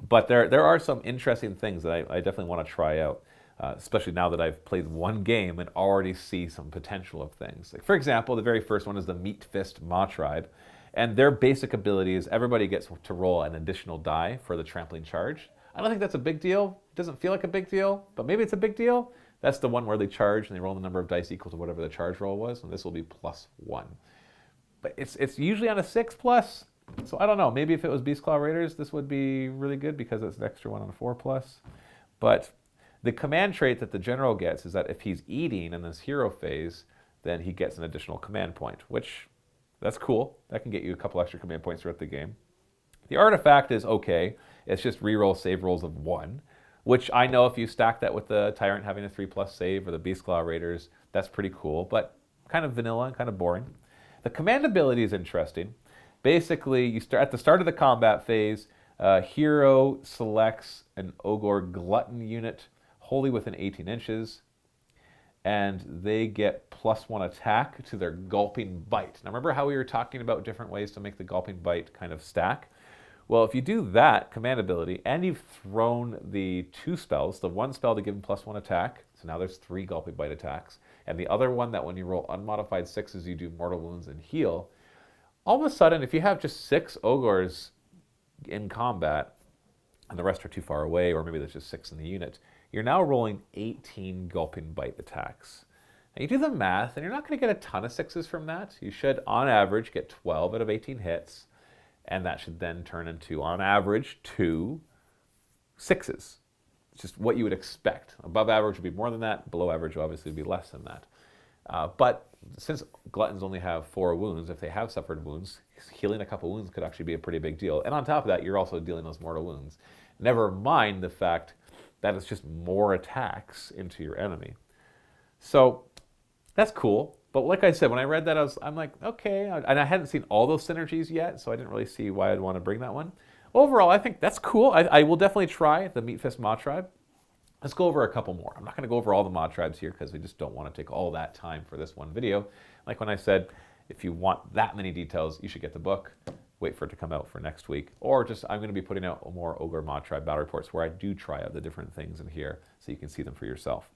But there are some interesting things that I definitely want to try out, especially now that I've played 1 game and already see some potential of things. Like, for example, the very first one is the Meat Fist Mawtribe, and their basic ability is everybody gets to roll an additional die for the Trampling Charge. I don't think that's a big deal. It doesn't feel like a big deal, but maybe it's a big deal. That's the one where they charge and they roll the number of dice equal to whatever the charge roll was, and this will be +1. But it's usually on a 6+. So I don't know, maybe if it was Beastclaw Raiders, this would be really good because it's an extra 1 on a 4+. But the command trait that the general gets is that if he's eating in this hero phase, then he gets an additional command point, which, that's cool. That can get you a couple extra command points throughout the game. The artifact is okay. It's just reroll save rolls of 1, which I know if you stack that with the Tyrant having a 3+ save or the Beastclaw Raiders, that's pretty cool, but kind of vanilla and kind of boring. The command ability is interesting. Basically, you start at the start of the combat phase, hero selects an Ogor Glutton unit wholly within 18 inches, and they get +1 attack to their Gulping Bite. Now remember how we were talking about different ways to make the Gulping Bite kind of stack? Well, if you do that command ability, and you've thrown the 2 spells, the 1 spell to give them +1 attack, so now there's 3 Gulping Bite attacks, and the other one that when you roll unmodified 6s, you do mortal wounds and heal. All of a sudden, if you have just 6 Ogres in combat, and the rest are too far away, or maybe there's just 6 in the unit, you're now rolling 18 Gulping Bite attacks. Now you do the math, and you're not going to get a ton of 6s from that. You should, on average, get 12 out of 18 hits, and that should then turn into, on average, 2 6s. It's just what you would expect. Above average would be more than that. Below average, obviously, would be less than that. But since Gluttons only have 4 wounds, if they have suffered wounds, healing a couple wounds could actually be a pretty big deal. And on top of that, you're also dealing those mortal wounds. Never mind the fact that it's just more attacks into your enemy. So that's cool. But like I said, when I read that, I'm like, okay. And I hadn't seen all those synergies yet, so I didn't really see why I'd want to bring that one. Overall, I think that's cool. I will definitely try the Meat Fist Mawtribe. Let's go over a couple more. I'm not going to go over all the Mawtribes here because we just don't want to take all that time for this one video. Like when I said, if you want that many details, you should get the book. Wait for it to come out for next week. Or just, I'm going to be putting out more Ogor Mawtribe battle reports where I do try out the different things in here so you can see them for yourself.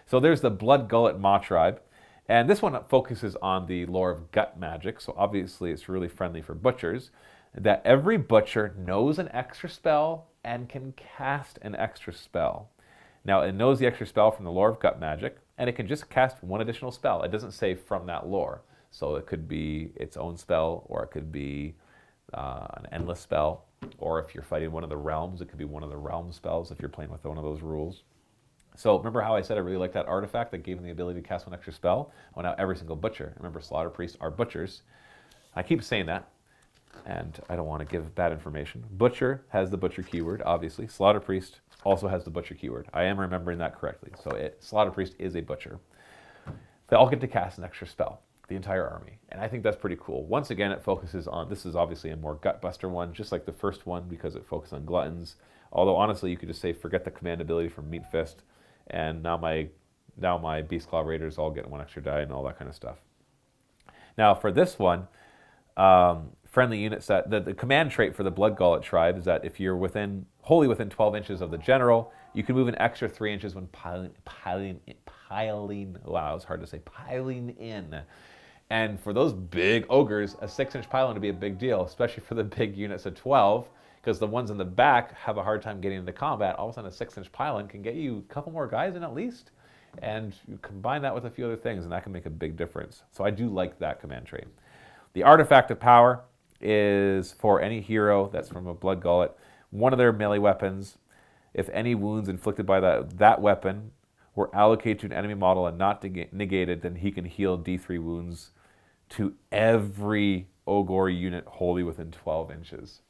So there's the Blood Gullet Mawtribe. And this one focuses on the lore of gut magic. So obviously it's really friendly for butchers. That every butcher knows an extra spell and can cast an extra spell. Now, it knows the extra spell from the lore of gut magic, and it can just cast one additional spell. It doesn't say from that lore. So it could be its own spell, or it could be an endless spell. Or if you're fighting one of the realms, it could be one of the realm spells if you're playing with one of those rules. So remember how I said I really like that artifact that gave them the ability to cast one extra spell? Well, now every single butcher. Remember, slaughter priests are butchers. I keep saying that, and I don't want to give bad information. Butcher has the butcher keyword, obviously. Slaughter priest also has the butcher keyword. I am remembering that correctly. So slaughter priest is a butcher. They all get to cast an extra spell, the entire army. And I think that's pretty cool. Once again, it focuses on, this is obviously a more gutbuster one, just like the first one, because it focuses on gluttons. Although honestly, you could just say, forget the command ability from Meat Fist, and now my Beastclaw Raiders all get one extra die and all that kind of stuff. Now for this one, friendly unit set, the command trait for the Blood Gullet tribe is that if you're wholly within 12 inches of the general, you can move an extra 3 inches when piling in. And for those big ogres, a 6-inch pylon would be a big deal, especially for the big units of 12, because the ones in the back have a hard time getting into combat. All of a sudden, a 6-inch pylon can get you a couple more guys in at least. And you combine that with a few other things, and that can make a big difference. So I do like that command trait. The Artifact of Power is for any hero that's from a Blood Gullet. One of their melee weapons, if any wounds inflicted by that weapon were allocated to an enemy model and not negated, then he can heal D3 wounds to every Ogre unit wholly within 12 inches.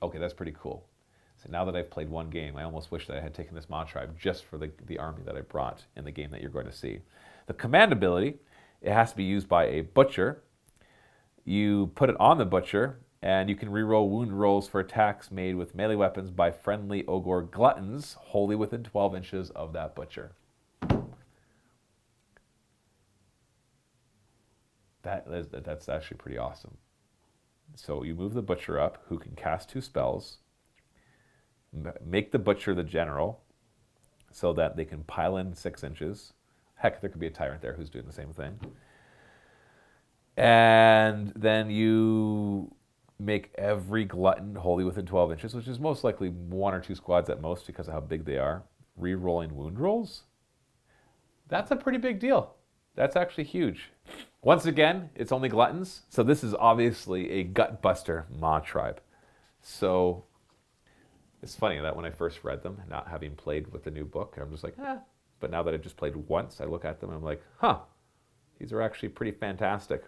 Okay, that's pretty cool. So now that I've played one game, I almost wish that I had taken this Mawtribe just for the army that I brought in the game that you're going to see. The command ability, it has to be used by a butcher. You put it on the butcher, and you can reroll wound rolls for attacks made with melee weapons by friendly Ogre gluttons wholly within 12 inches of that butcher. That's actually pretty awesome. So you move the butcher up, who can cast 2 spells, make the butcher the general, so that they can pile in 6 inches. Heck, there could be a tyrant there who's doing the same thing. And then you make every glutton wholly within 12 inches, which is most likely 1 or 2 squads at most because of how big they are, re-rolling wound rolls. That's a pretty big deal. That's actually huge. Once again, it's only gluttons, so this is obviously a gutbuster Mawtribe. So it's funny that when I first read them, not having played with the new book, I'm just like, But now that I've just played once, I look at them and I'm like, these are actually pretty fantastic.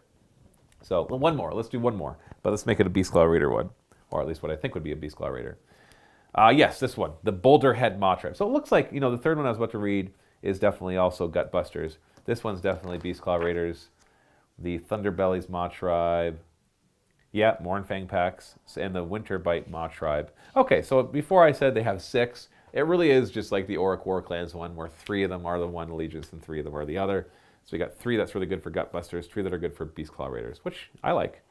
So one more, let's do one more, but let's make it a Beastclaw Raider one, or at least what I think would be a Beastclaw Raider. Yes, this one, the Boulder Head Mawtribe. So it looks like, the third one I was about to read is definitely also Gutbusters. This one's definitely Beastclaw Raiders. The Thunderbellies Mawtribe. Yeah, Mournfang Packs, and the Winterbite Mawtribe. Okay, so before I said they have 6, it really is just like the Auric War Clans one, where 3 of them are the one allegiance and 3 of them are the other. So we got 3 that's really good for Gutbusters, 3 that are good for Beastclaw Raiders, which I like.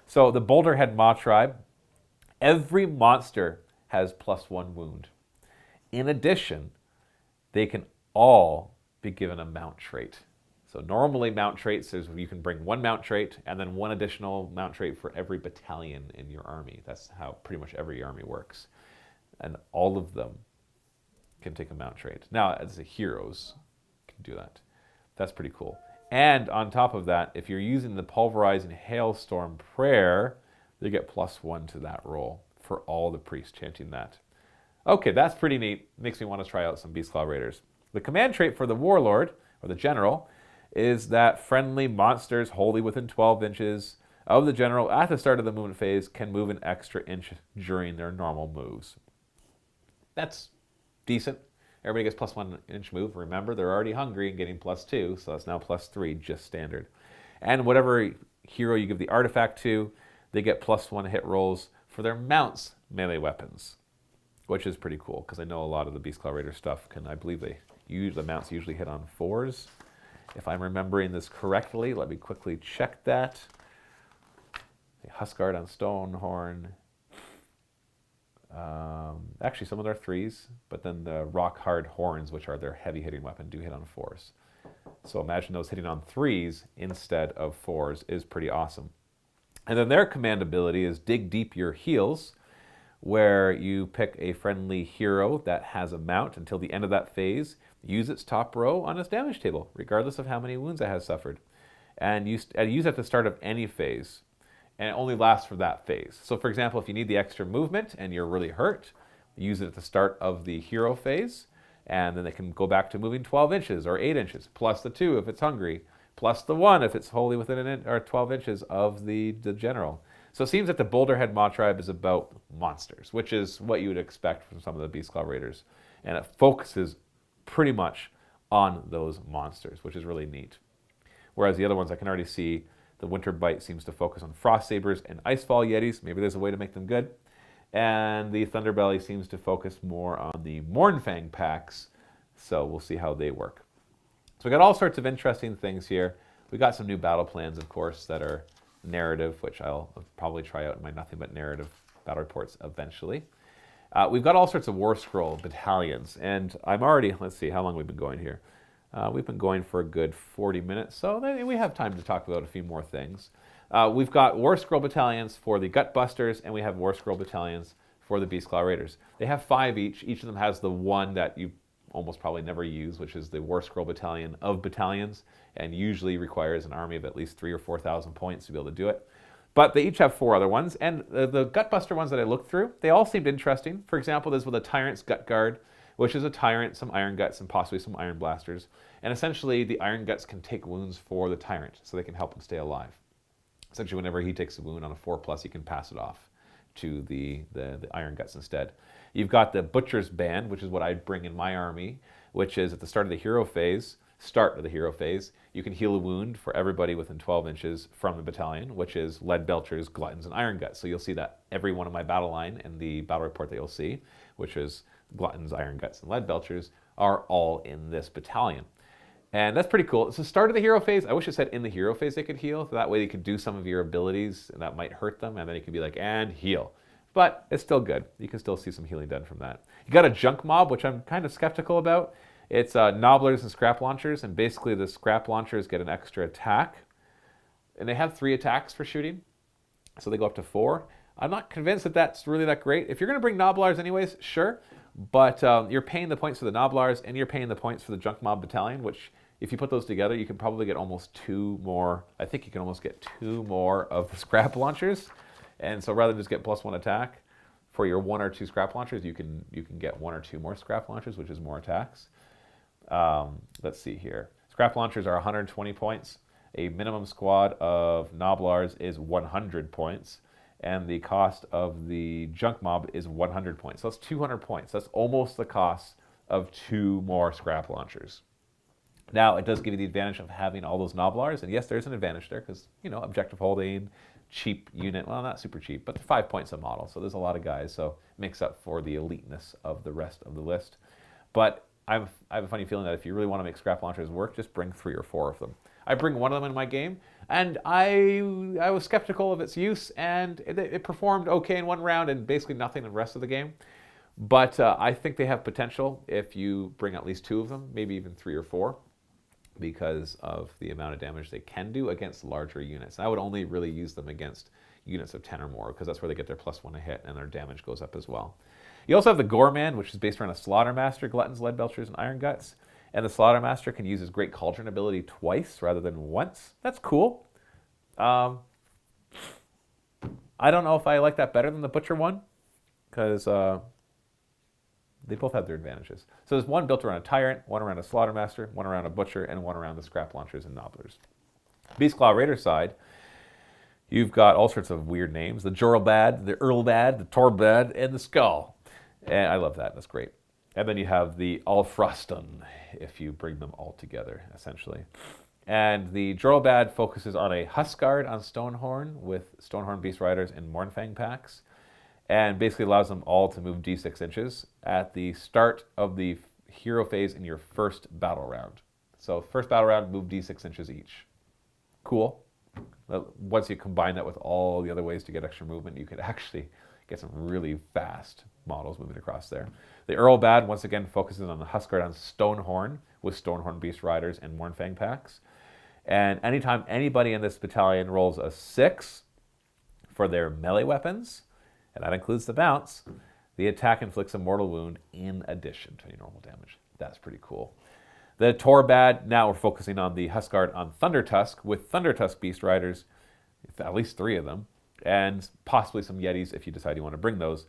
So the Boulder Head Mawtribe, every monster has +1 wound. In addition, they can all be given a mount trait. So normally mount traits, you can bring 1 mount trait and then 1 additional mount trait for every battalion in your army. That's how pretty much every army works. And all of them can take a mount trait. Now, as the heroes can do that. That's pretty cool. And on top of that, if you're using the Pulverizing Hailstorm Prayer, you get +1 to that roll for all the priests chanting that. Okay, that's pretty neat. Makes me want to try out some Beastclaw Raiders. The command trait for the Warlord, or the General, is that friendly monsters wholly within 12 inches of the General at the start of the movement phase can move an extra inch during their normal moves. That's decent. Everybody gets +1 inch move. Remember, they're already hungry and getting +2, so that's now +3, just standard. And whatever hero you give the artifact to, they get +1 hit rolls for their mounts melee weapons, which is pretty cool, because I know a lot of the Beastclaw Raider stuff I believe the mounts usually hit on 4s. If I'm remembering this correctly, let me quickly check that. The Huskard on Stonehorn. Actually, some of their 3s, but then the rock hard horns, which are their heavy hitting weapon, do hit on 4s. So imagine those hitting on 3s instead of 4s is pretty awesome. And then their command ability is Dig Deep Your Heels, where you pick a friendly hero that has a mount until the end of that phase, use its top row on its damage table, regardless of how many wounds it has suffered. And use it at the start of any phase, and it only lasts for that phase. So for example, if you need the extra movement and you're really hurt, use it at the start of the hero phase, and then they can go back to moving 12 inches or 8 inches, plus the 2 if it's hungry, plus the 1 if it's wholly within an or 12 inches of the general. So it seems that the Boulderhead Mawtribe is about monsters, which is what you would expect from some of the Beastclaw Raiders. And it focuses pretty much on those monsters, which is really neat. Whereas the other ones, I can already see the Winter Bite seems to focus on Frost Sabers and Icefall Yetis. Maybe there's a way to make them good. And the Thunderbelly seems to focus more on the Mournfang packs. So we'll see how they work. So we got all sorts of interesting things here. We got some new battle plans, of course, that are narrative, which I'll probably try out in my Nothing But Narrative battle reports eventually. We've got all sorts of War Scroll battalions, and I'm already, let's see, how long we've been going here. We've been going for a good 40 minutes, so we have time to talk about a few more things. We've got War Scroll battalions for the Gutbusters, and we have War Scroll battalions for the Beastclaw Raiders. They have 5 each. Each of them has the one that you almost probably never use, which is the War Scroll battalion of battalions, and usually requires an army of at least 3,000 or 4,000 points to be able to do it. But they each have 4 other ones, and the Gutbuster ones that I looked through, they all seemed interesting. For example, there's with a Tyrant's Gut Guard, which is a Tyrant, some Iron Guts, and possibly some Iron Blasters. And essentially, the Iron Guts can take wounds for the Tyrant, so they can help him stay alive. Essentially, whenever he takes a wound on a 4+, he can pass it off to the Iron Guts instead. You've got the Butcher's Band, which is what I'd bring in my army, which is at the start of the hero phase, you can heal a wound for everybody within 12 inches from the battalion, which is Lead Belchers, Gluttons, and Iron Guts. So you'll see that every one of my battle line in the battle report that you'll see, which is Gluttons, Iron Guts, and Lead Belchers, are all in this battalion. And that's pretty cool. It's the start of the hero phase. I wish it said in the hero phase they could heal. So that way you could do some of your abilities, and that might hurt them, and then you could be like, and heal. But it's still good. You can still see some healing done from that. You got a Junk Mob, which I'm kind of skeptical about. It's Nobblers and Scrap Launchers, and basically the Scrap Launchers get an extra attack. And they have 3 attacks for shooting, so they go up to 4. I'm not convinced that that's really that great. If you're going to bring Nobblars anyways, sure. But you're paying the points for the Nobblars, and you're paying the points for the Junk Mob Battalion, which if you put those together, you can probably get almost 2 more. I think you can almost get 2 more of the Scrap Launchers. And so rather than just get +1 attack, for your 1 or 2 Scrap Launchers, you can get 1 or 2 more Scrap Launchers, which is more attacks. Let's see here. Scrap Launchers are 120 points. A minimum squad of Nobblars is 100 points. And the cost of the Junk Mob is 100 points. So that's 200 points. That's almost the cost of 2 more Scrap Launchers. Now, it does give you the advantage of having all those Nobblars. And yes, there's an advantage there because, objective holding, cheap unit. Well, not super cheap, but 5 points a model. So there's a lot of guys. So it makes up for the eliteness of the rest of the list. But I have a funny feeling that if you really want to make Scrap Launchers work, just bring 3 or 4 of them. I bring 1 of them in my game, and I was skeptical of its use, and it performed okay in 1 round and basically nothing in the rest of the game. But I think they have potential if you bring at least 2 of them, maybe even 3 or 4, because of the amount of damage they can do against larger units. And I would only really use them against units of 10 or more, because that's where they get their +1 a hit, and their damage goes up as well. You also have the Gore Man, which is based around a Slaughtermaster, Gluttons, Lead Belchers, and Iron Guts. And the Slaughtermaster can use his Great Cauldron ability twice rather than once. That's cool. I don't know if I like that better than the Butcher one, because they both have their advantages. So there's 1 built around a Tyrant, 1 around a Slaughtermaster, 1 around a Butcher, and 1 around the Scrap Launchers and Nobblers. Beastclaw Raider side, you've got all sorts of weird names. The Jorlbad, the Earlbad, the Torbad, and the Skull. And I love that. That's great. And then you have the Alfroston, if you bring them all together, essentially. And the Jorlbad focuses on a Huskguard on Stonehorn with Stonehorn Beast Riders and Mournfang packs, and basically allows them all to move d6 inches at the start of the hero phase in your first battle round. So first battle round, move d6 inches each. Cool. Once you combine that with all the other ways to get extra movement, you could actually Get some really fast models moving across there. The Earl Bad, once again, focuses on the Huskard on Stonehorn with Stonehorn Beast Riders and Mournfang packs. And anytime anybody in this battalion rolls a 6 for their melee weapons, and that includes the bounce, the attack inflicts a mortal wound in addition to any normal damage. That's pretty cool. The Torbad, now we're focusing on the Huskard on Thundertusk with Thundertusk Beast Riders, at least 3 of them, and possibly some Yetis if you decide you want to bring those.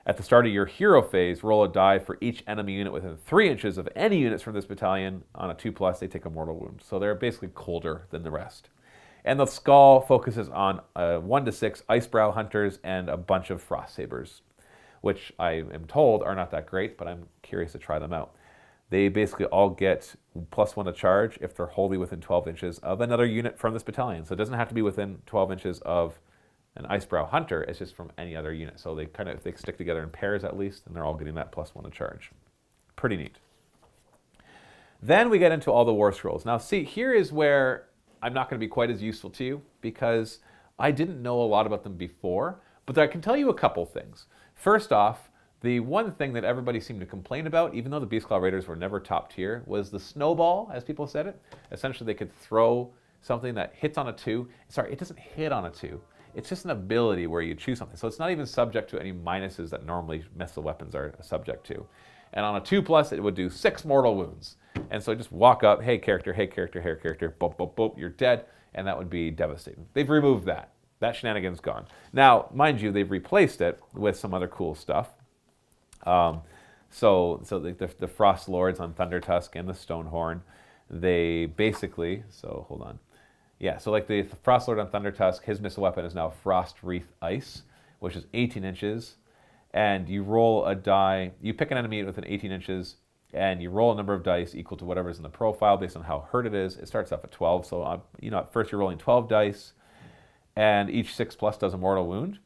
At the start of your hero phase, roll a die for each enemy unit within 3 inches of any units from this battalion. On a 2+, they take a mortal wound. So they're basically colder than the rest. And the Skull focuses on 1 to 6 Icebrow Hunters and a bunch of Frost Sabers, which I am told are not that great, but I'm curious to try them out. They basically all get +1 to charge if they're wholly within 12 inches of another unit from this battalion. So it doesn't have to be within 12 inches of an Icebrow Hunter, it's just from any other unit. So they they stick together in pairs at least, and they're all getting that +1 to charge. Pretty neat. Then we get into all the War Scrolls. Now see, here is where I'm not going to be quite as useful to you because I didn't know a lot about them before, but I can tell you a couple things. First off, the one thing that everybody seemed to complain about, even though the Beastclaw Raiders were never top tier, was the snowball, as people said it. Essentially, they could throw something that hits on a 2. Sorry, it doesn't hit on a 2. It's just an ability where you choose something. So it's not even subject to any minuses that normally missile weapons are subject to. And on a 2+, it would do 6 mortal wounds. And so just walk up, hey character, hey character, hey character, boop, boop, boop, you're dead. And that would be devastating. They've removed that. That shenanigan's gone. Now, mind you, they've replaced it with some other cool stuff. So the Frost Lords on Thundertusk and the Stonehorn, they basically, so hold on. Yeah, so like the Frost Lord on Thundertusk, his missile weapon is now Frost Wreath Ice, which is 18 inches. And you roll a die, you pick an enemy within 18 inches, and you roll a number of dice equal to whatever is in the profile based on how hurt it is. It starts off at 12, so at first you're rolling 12 dice, and each 6+ does a mortal wound.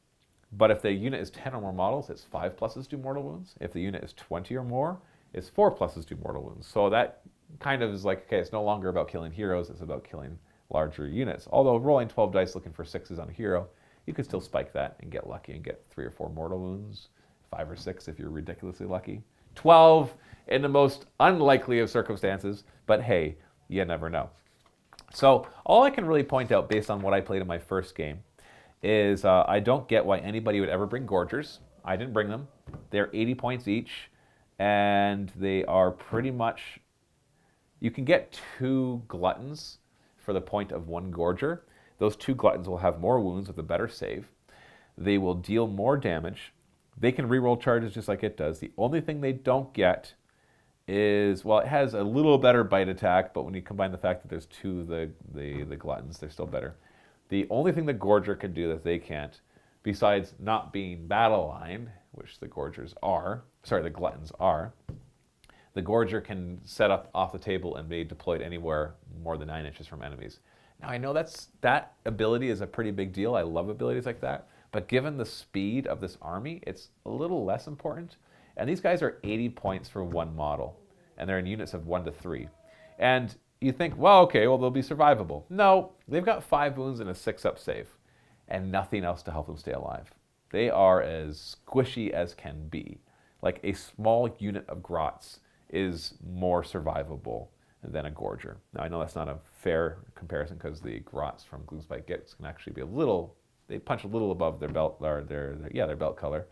But if the unit is 10 or more models, it's 5+s do mortal wounds. If the unit is 20 or more, it's 4+s do mortal wounds. So that kind of is like, okay, it's no longer about killing heroes, it's about killing larger units. Although rolling 12 dice looking for 6s on a hero, you could still spike that and get lucky and get 3 or 4 mortal wounds, 5 or 6 if you're ridiculously lucky. 12 in the most unlikely of circumstances, but hey, you never know. So all I can really point out based on what I played in my first game is I don't get why anybody would ever bring Gorgers. I didn't bring them. They're 80 points each, and they are pretty much, you can get 2 Gluttons for the point of 1 Gorger. Those 2 Gluttons will have more wounds with a better save. They will deal more damage. They can reroll charges just like it does. The only thing they don't get is, well, it has a little better bite attack, but when you combine the fact that there's 2 of the Gluttons, they're still better. The only thing the Gorger can do that they can't, besides not being battle-lined, which the Gorgers are, sorry, the Gluttons are, the Gorger can set up off the table and be deployed anywhere more than 9 inches from enemies. Now, I know that ability is a pretty big deal. I love abilities like that. But given the speed of this army, it's a little less important. And these guys are 80 points for 1 model. And they're in units of 1 to 3. And you think, well, okay, well, they'll be survivable. No, they've got 5 wounds and a 6-up save. And nothing else to help them stay alive. They are as squishy as can be. Like a small unit of Grots is more survivable than a Gorger. Now, I know that's not a fair comparison because the Grots from Gloomspite Gits can actually be a little, they punch a little above their belt, or their belt color.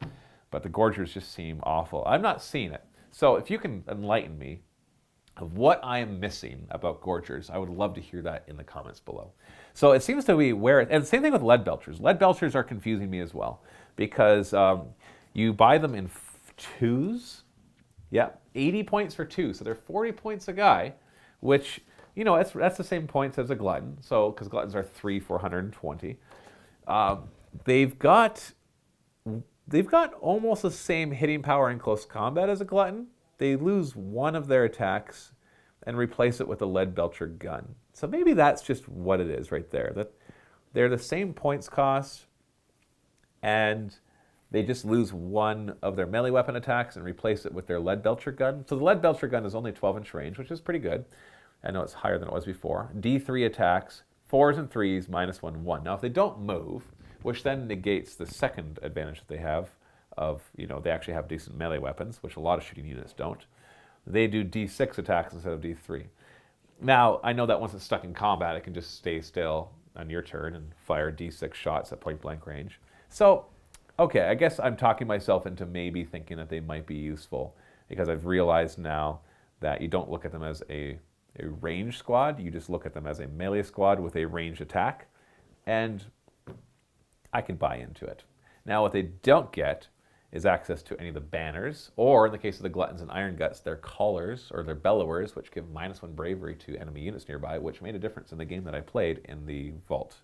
But the Gorgers just seem awful. I'm not seeing it. So if you can enlighten me of what I am missing about Gorgers, I would love to hear that in the comments below. So it seems to be where, and the same thing with Lead Belchers. Lead Belchers are confusing me as well because you buy them in 2s. Yeah, 80 points for 2, so they're 40 points a guy, which, that's the same points as a Glutton, so, because Gluttons are 3 for 120. They've got almost the same hitting power in close combat as a Glutton. They lose 1 of their attacks and replace it with a Lead Belcher gun. So maybe that's just what it is right there, that they're the same points cost, and they just lose 1 of their melee weapon attacks and replace it with their Lead Belcher gun. So the Lead Belcher gun is only 12-inch range, which is pretty good. I know it's higher than it was before. D3 attacks, 4s and 3s, -1, 1. Now, if they don't move, which then negates the second advantage that they have of, they actually have decent melee weapons, which a lot of shooting units don't. They do D6 attacks instead of D3. Now, I know that once it's stuck in combat, it can just stay still on your turn and fire D6 shots at point-blank range. So, okay, I guess I'm talking myself into maybe thinking that they might be useful, because I've realized now that you don't look at them as a ranged squad, you just look at them as a melee squad with a ranged attack, and I can buy into it. Now, what they don't get is access to any of the banners, or in the case of the Gluttons and Iron Guts, their collars or their bellowers, which give -1 bravery to enemy units nearby, which made a difference in the game that I played in the vault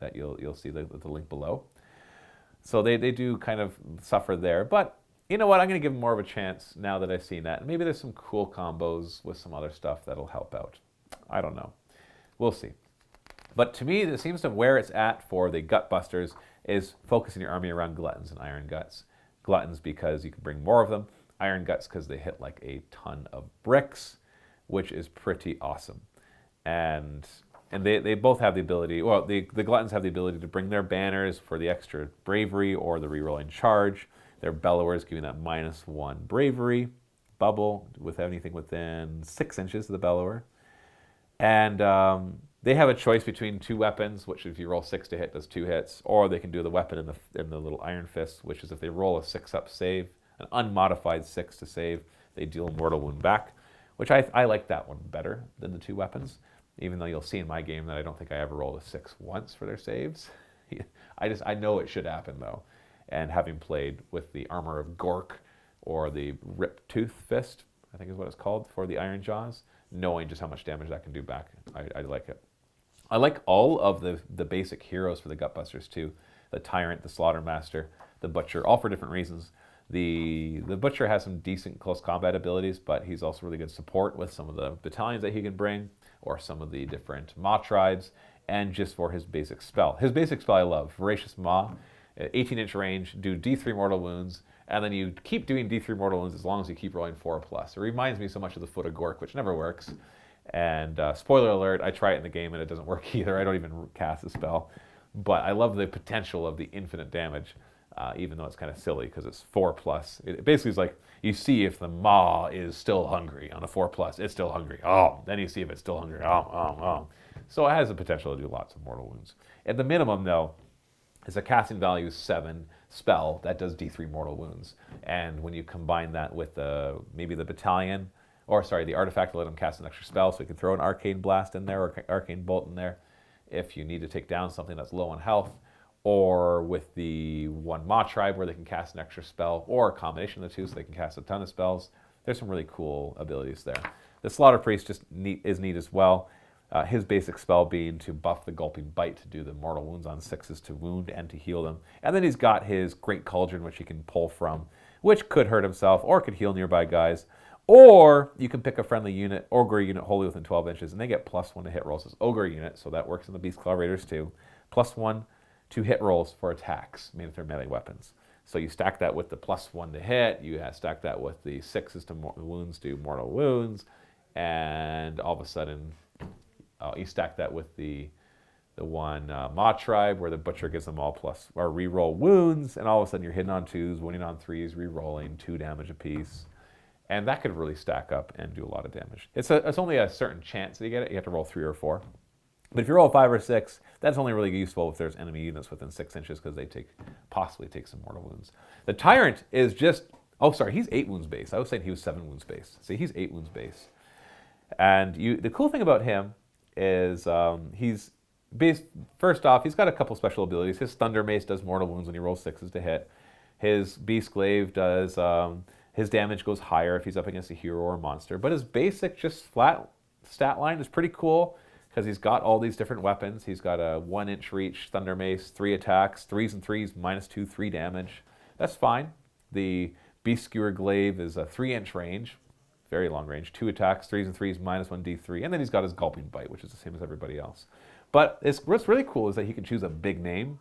that you'll see the link below. So they do kind of suffer there, but you know what? I'm going to give them more of a chance now that I've seen that. Maybe there's some cool combos with some other stuff that'll help out. I don't know. We'll see. But to me, it seems to where it's at for the Gutbusters is focusing your army around Gluttons and Iron Guts. Gluttons because you can bring more of them. Iron Guts because they hit like a ton of bricks, which is pretty awesome. And they both have the ability, well, the Gluttons have the ability to bring their banners for the extra bravery or the rerolling charge. Their bellowers giving that -1 bravery bubble with anything within 6 inches of the bellower. And they have a choice between 2 weapons, which if you roll 6 to hit does 2 hits, or they can do the weapon in the little Iron Fist, which is if they roll a 6-up save, an unmodified 6 to save, they deal mortal wound back, which I like that one better than the 2 weapons, even though you'll see in my game that I don't think I ever rolled a 6 once for their saves. I know it should happen though, and having played with the Armor of Gork or the Rip Tooth Fist, I think is what it's called, for the Iron Jaws, knowing just how much damage that can do back, I like it. I like all of the basic heroes for the Gutbusters too. The Tyrant, the Slaughtermaster, the Butcher, all for different reasons. The Butcher has some decent close combat abilities, but he's also really good support with some of the battalions that he can bring, or some of the different Mawtribes, and just for his basic spell. His basic spell I love, Voracious Maw, 18-inch range, do D3 mortal wounds, and then you keep doing D3 mortal wounds as long as you keep rolling 4+. It reminds me so much of the Foot of Gork, which never works. And spoiler alert, I try it in the game and it doesn't work either. I don't even cast the spell. But I love the potential of the infinite damage, even though it's kind of silly because it's 4+. It basically is like, you see if the maw is still hungry on a 4+, it's still hungry. Oh, then you see if it's still hungry. Oh. So it has the potential to do lots of mortal wounds. At the minimum, though, is a casting value 7 spell that does D3 mortal wounds. And when you combine that with maybe the battalion, the artifact to let him cast an extra spell, so you can throw an Arcane Blast in there or Arcane Bolt in there if you need to take down something that's low on health, or with the 1 Mawtribe where they can cast an extra spell, or a combination of the 2 so they can cast a ton of spells. There's some really cool abilities there. The Slaughter Priest is neat as well. His basic spell being to buff the Gulping Bite to do the mortal wounds on 6s to wound and to heal them. And then he's got his Great Cauldron, which he can pull from, which could hurt himself or could heal nearby guys. Or you can pick a friendly unit, Ogre unit wholly within 12 inches, and they get +1 to hit rolls as Ogre unit, so that works in the Beast Claw Raiders too. +1 to hit rolls for attacks made with their melee weapons. So you stack that with the +1 to hit, you stack that with the 6s to wounds do mortal wounds, and all of a sudden you stack that with the 1 Mawtribe where the Butcher gives them all reroll wounds, and all of a sudden you're hitting on 2s, winning on 3s, rerolling 2 damage apiece. And that could really stack up and do a lot of damage. It's only a certain chance that you get it. You have to roll 3 or 4. But if you roll 5 or 6, that's only really useful if there's enemy units within 6 inches because they possibly take some mortal wounds. The Tyrant is just, he's 8 wounds base. I was saying he was 7 wounds base. See, he's 8 wounds base. And the cool thing about him is he's based, first off, he's got a couple special abilities. His Thunder Mace does mortal wounds when he rolls 6s to hit. His Beast Glaive does... his damage goes higher if he's up against a hero or a monster. But his basic, just flat stat line is pretty cool because he's got all these different weapons. He's got a 1-inch reach, Thunder Mace, 3 attacks, 3s and 3s, -2, 3 damage. That's fine. The Beast Skewer Glaive is a 3-inch range, very long range, 2 attacks, 3s and 3s, -1 D3. And then he's got his Gulping Bite, which is the same as everybody else. But what's really cool is that he can choose a big name,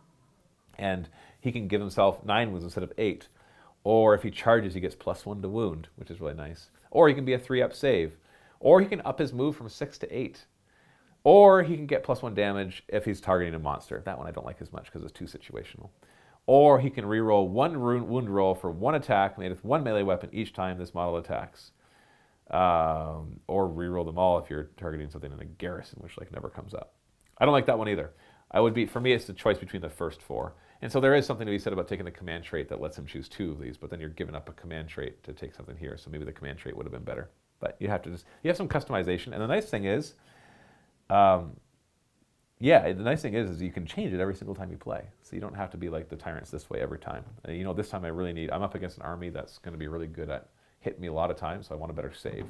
and he can give himself 9 wounds instead of 8. Or if he charges, he gets +1 to wound, which is really nice. Or he can be a 3-up save. Or he can up his move from 6 to 8. Or he can get +1 damage if he's targeting a monster. That one I don't like as much because it's too situational. or he can reroll one wound roll for one attack made with one melee weapon each time this model attacks. Or reroll them all if you're targeting something in a garrison, which like never comes up. I don't like that one either. For me, it's the choice between the first four. And so there is something to be said about taking the command trait that lets him choose two of these, but then you're giving up a command trait to take something here. So maybe the command trait would have been better. But you have some customization. And the nice thing is, the nice thing is you can change it every single time you play. So you don't have to be like the Tyrants this way every time. This time I'm up against an army that's going to be really good at hitting me a lot of times, so I want a better save.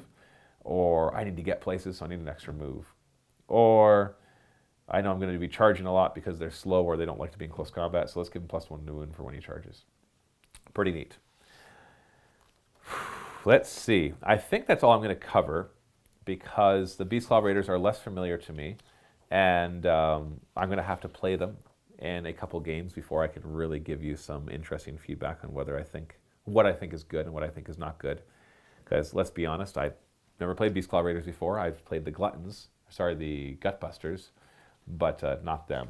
Or I need to get places, so I need an extra move. Or I know I'm going to be charging a lot because they're slow or they don't like to be in close combat, so let's give him +1 to wound for when he charges. Pretty neat. Let's see. I think that's all I'm going to cover because the Beast Claw Raiders are less familiar to me, and I'm going to have to play them in a couple games before I can really give you some interesting feedback on what I think is good and what I think is not good. Because let's be honest, I've never played Beast Claw Raiders before. I've played the Gutbusters, but not them.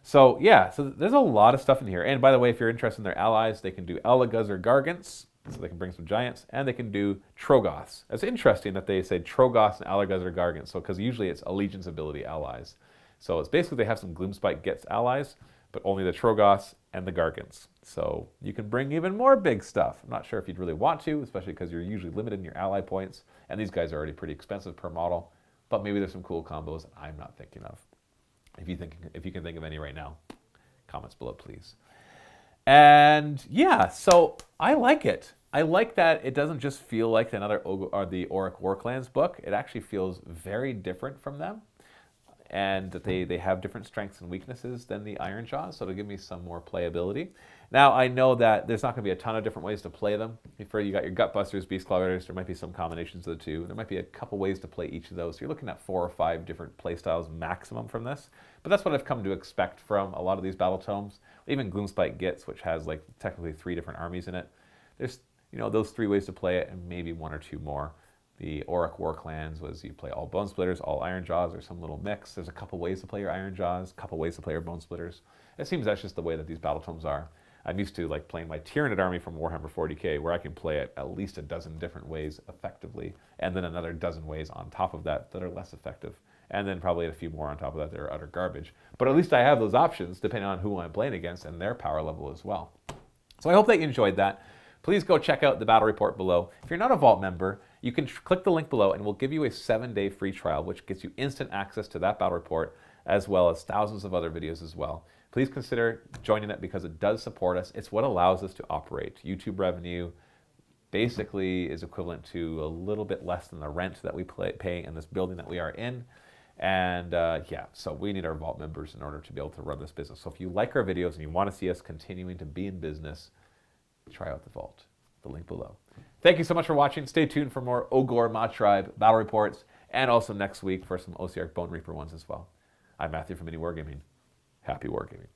So yeah, so there's a lot of stuff in here. And by the way, if you're interested in their allies, they can do Eliguz or Gargants, so they can bring some giants, and they can do Trogoths. It's interesting that they say Trogoths and Eliguz or Gargants, so because usually it's allegiance ability allies. So it's basically they have some Gloomspite Gets allies, but only the Trogoths and the Gargants. So you can bring even more big stuff. I'm not sure if you'd really want to, especially because you're usually limited in your ally points, and these guys are already pretty expensive per model, but maybe there's some cool combos that I'm not thinking of. If you can think of any right now, comments below, please. And yeah, so I like it. I like that it doesn't just feel like another the Auric Warclans book. It actually feels very different from them, and that they have different strengths and weaknesses than the Iron Jaws, so it'll give me some more playability. Now, I know that there's not going to be a ton of different ways to play them. You got your Gutbusters, Beast Claw Raiders, there might be some combinations of the two. There might be a couple ways to play each of those. So you're looking at 4 or 5 different play styles maximum from this. But that's what I've come to expect from a lot of these Battletomes. Even Gloomspite Gets, which has like technically 3 different armies in it. There's those 3 ways to play it, and maybe 1 or 2 more. The Auric Warclans was you play all Bone Splitters, all Iron Jaws, or some little mix. There's a couple ways to play your Iron Jaws, a couple ways to play your Bone Splitters. It seems that's just the way that these Battletomes are. I'm used to like playing my Tyrant army from Warhammer 40k, where I can play it at least a dozen different ways effectively, and then another dozen ways on top of that that are less effective, and then probably a few more on top of that that are utter garbage. But at least I have those options depending on who I'm playing against and their power level as well. So I hope that you enjoyed that. Please go check out the battle report below. If you're not a Vault member, you can click the link below and we'll give you a 7-day free trial, which gets you instant access to that battle report, as well as thousands of other videos as well. Please consider joining it because it does support us. It's what allows us to operate. YouTube revenue basically is equivalent to a little bit less than the rent that we pay in this building that we are in. And so we need our Vault members in order to be able to run this business. So if you like our videos and you want to see us continuing to be in business, try out the Vault. The link below. Thank you so much for watching. Stay tuned for more Ogor Mawtribes battle reports, and also next week for some OCR Bone Reaper ones as well. I'm Matthew from MiniWarGaming. Happy wargaming.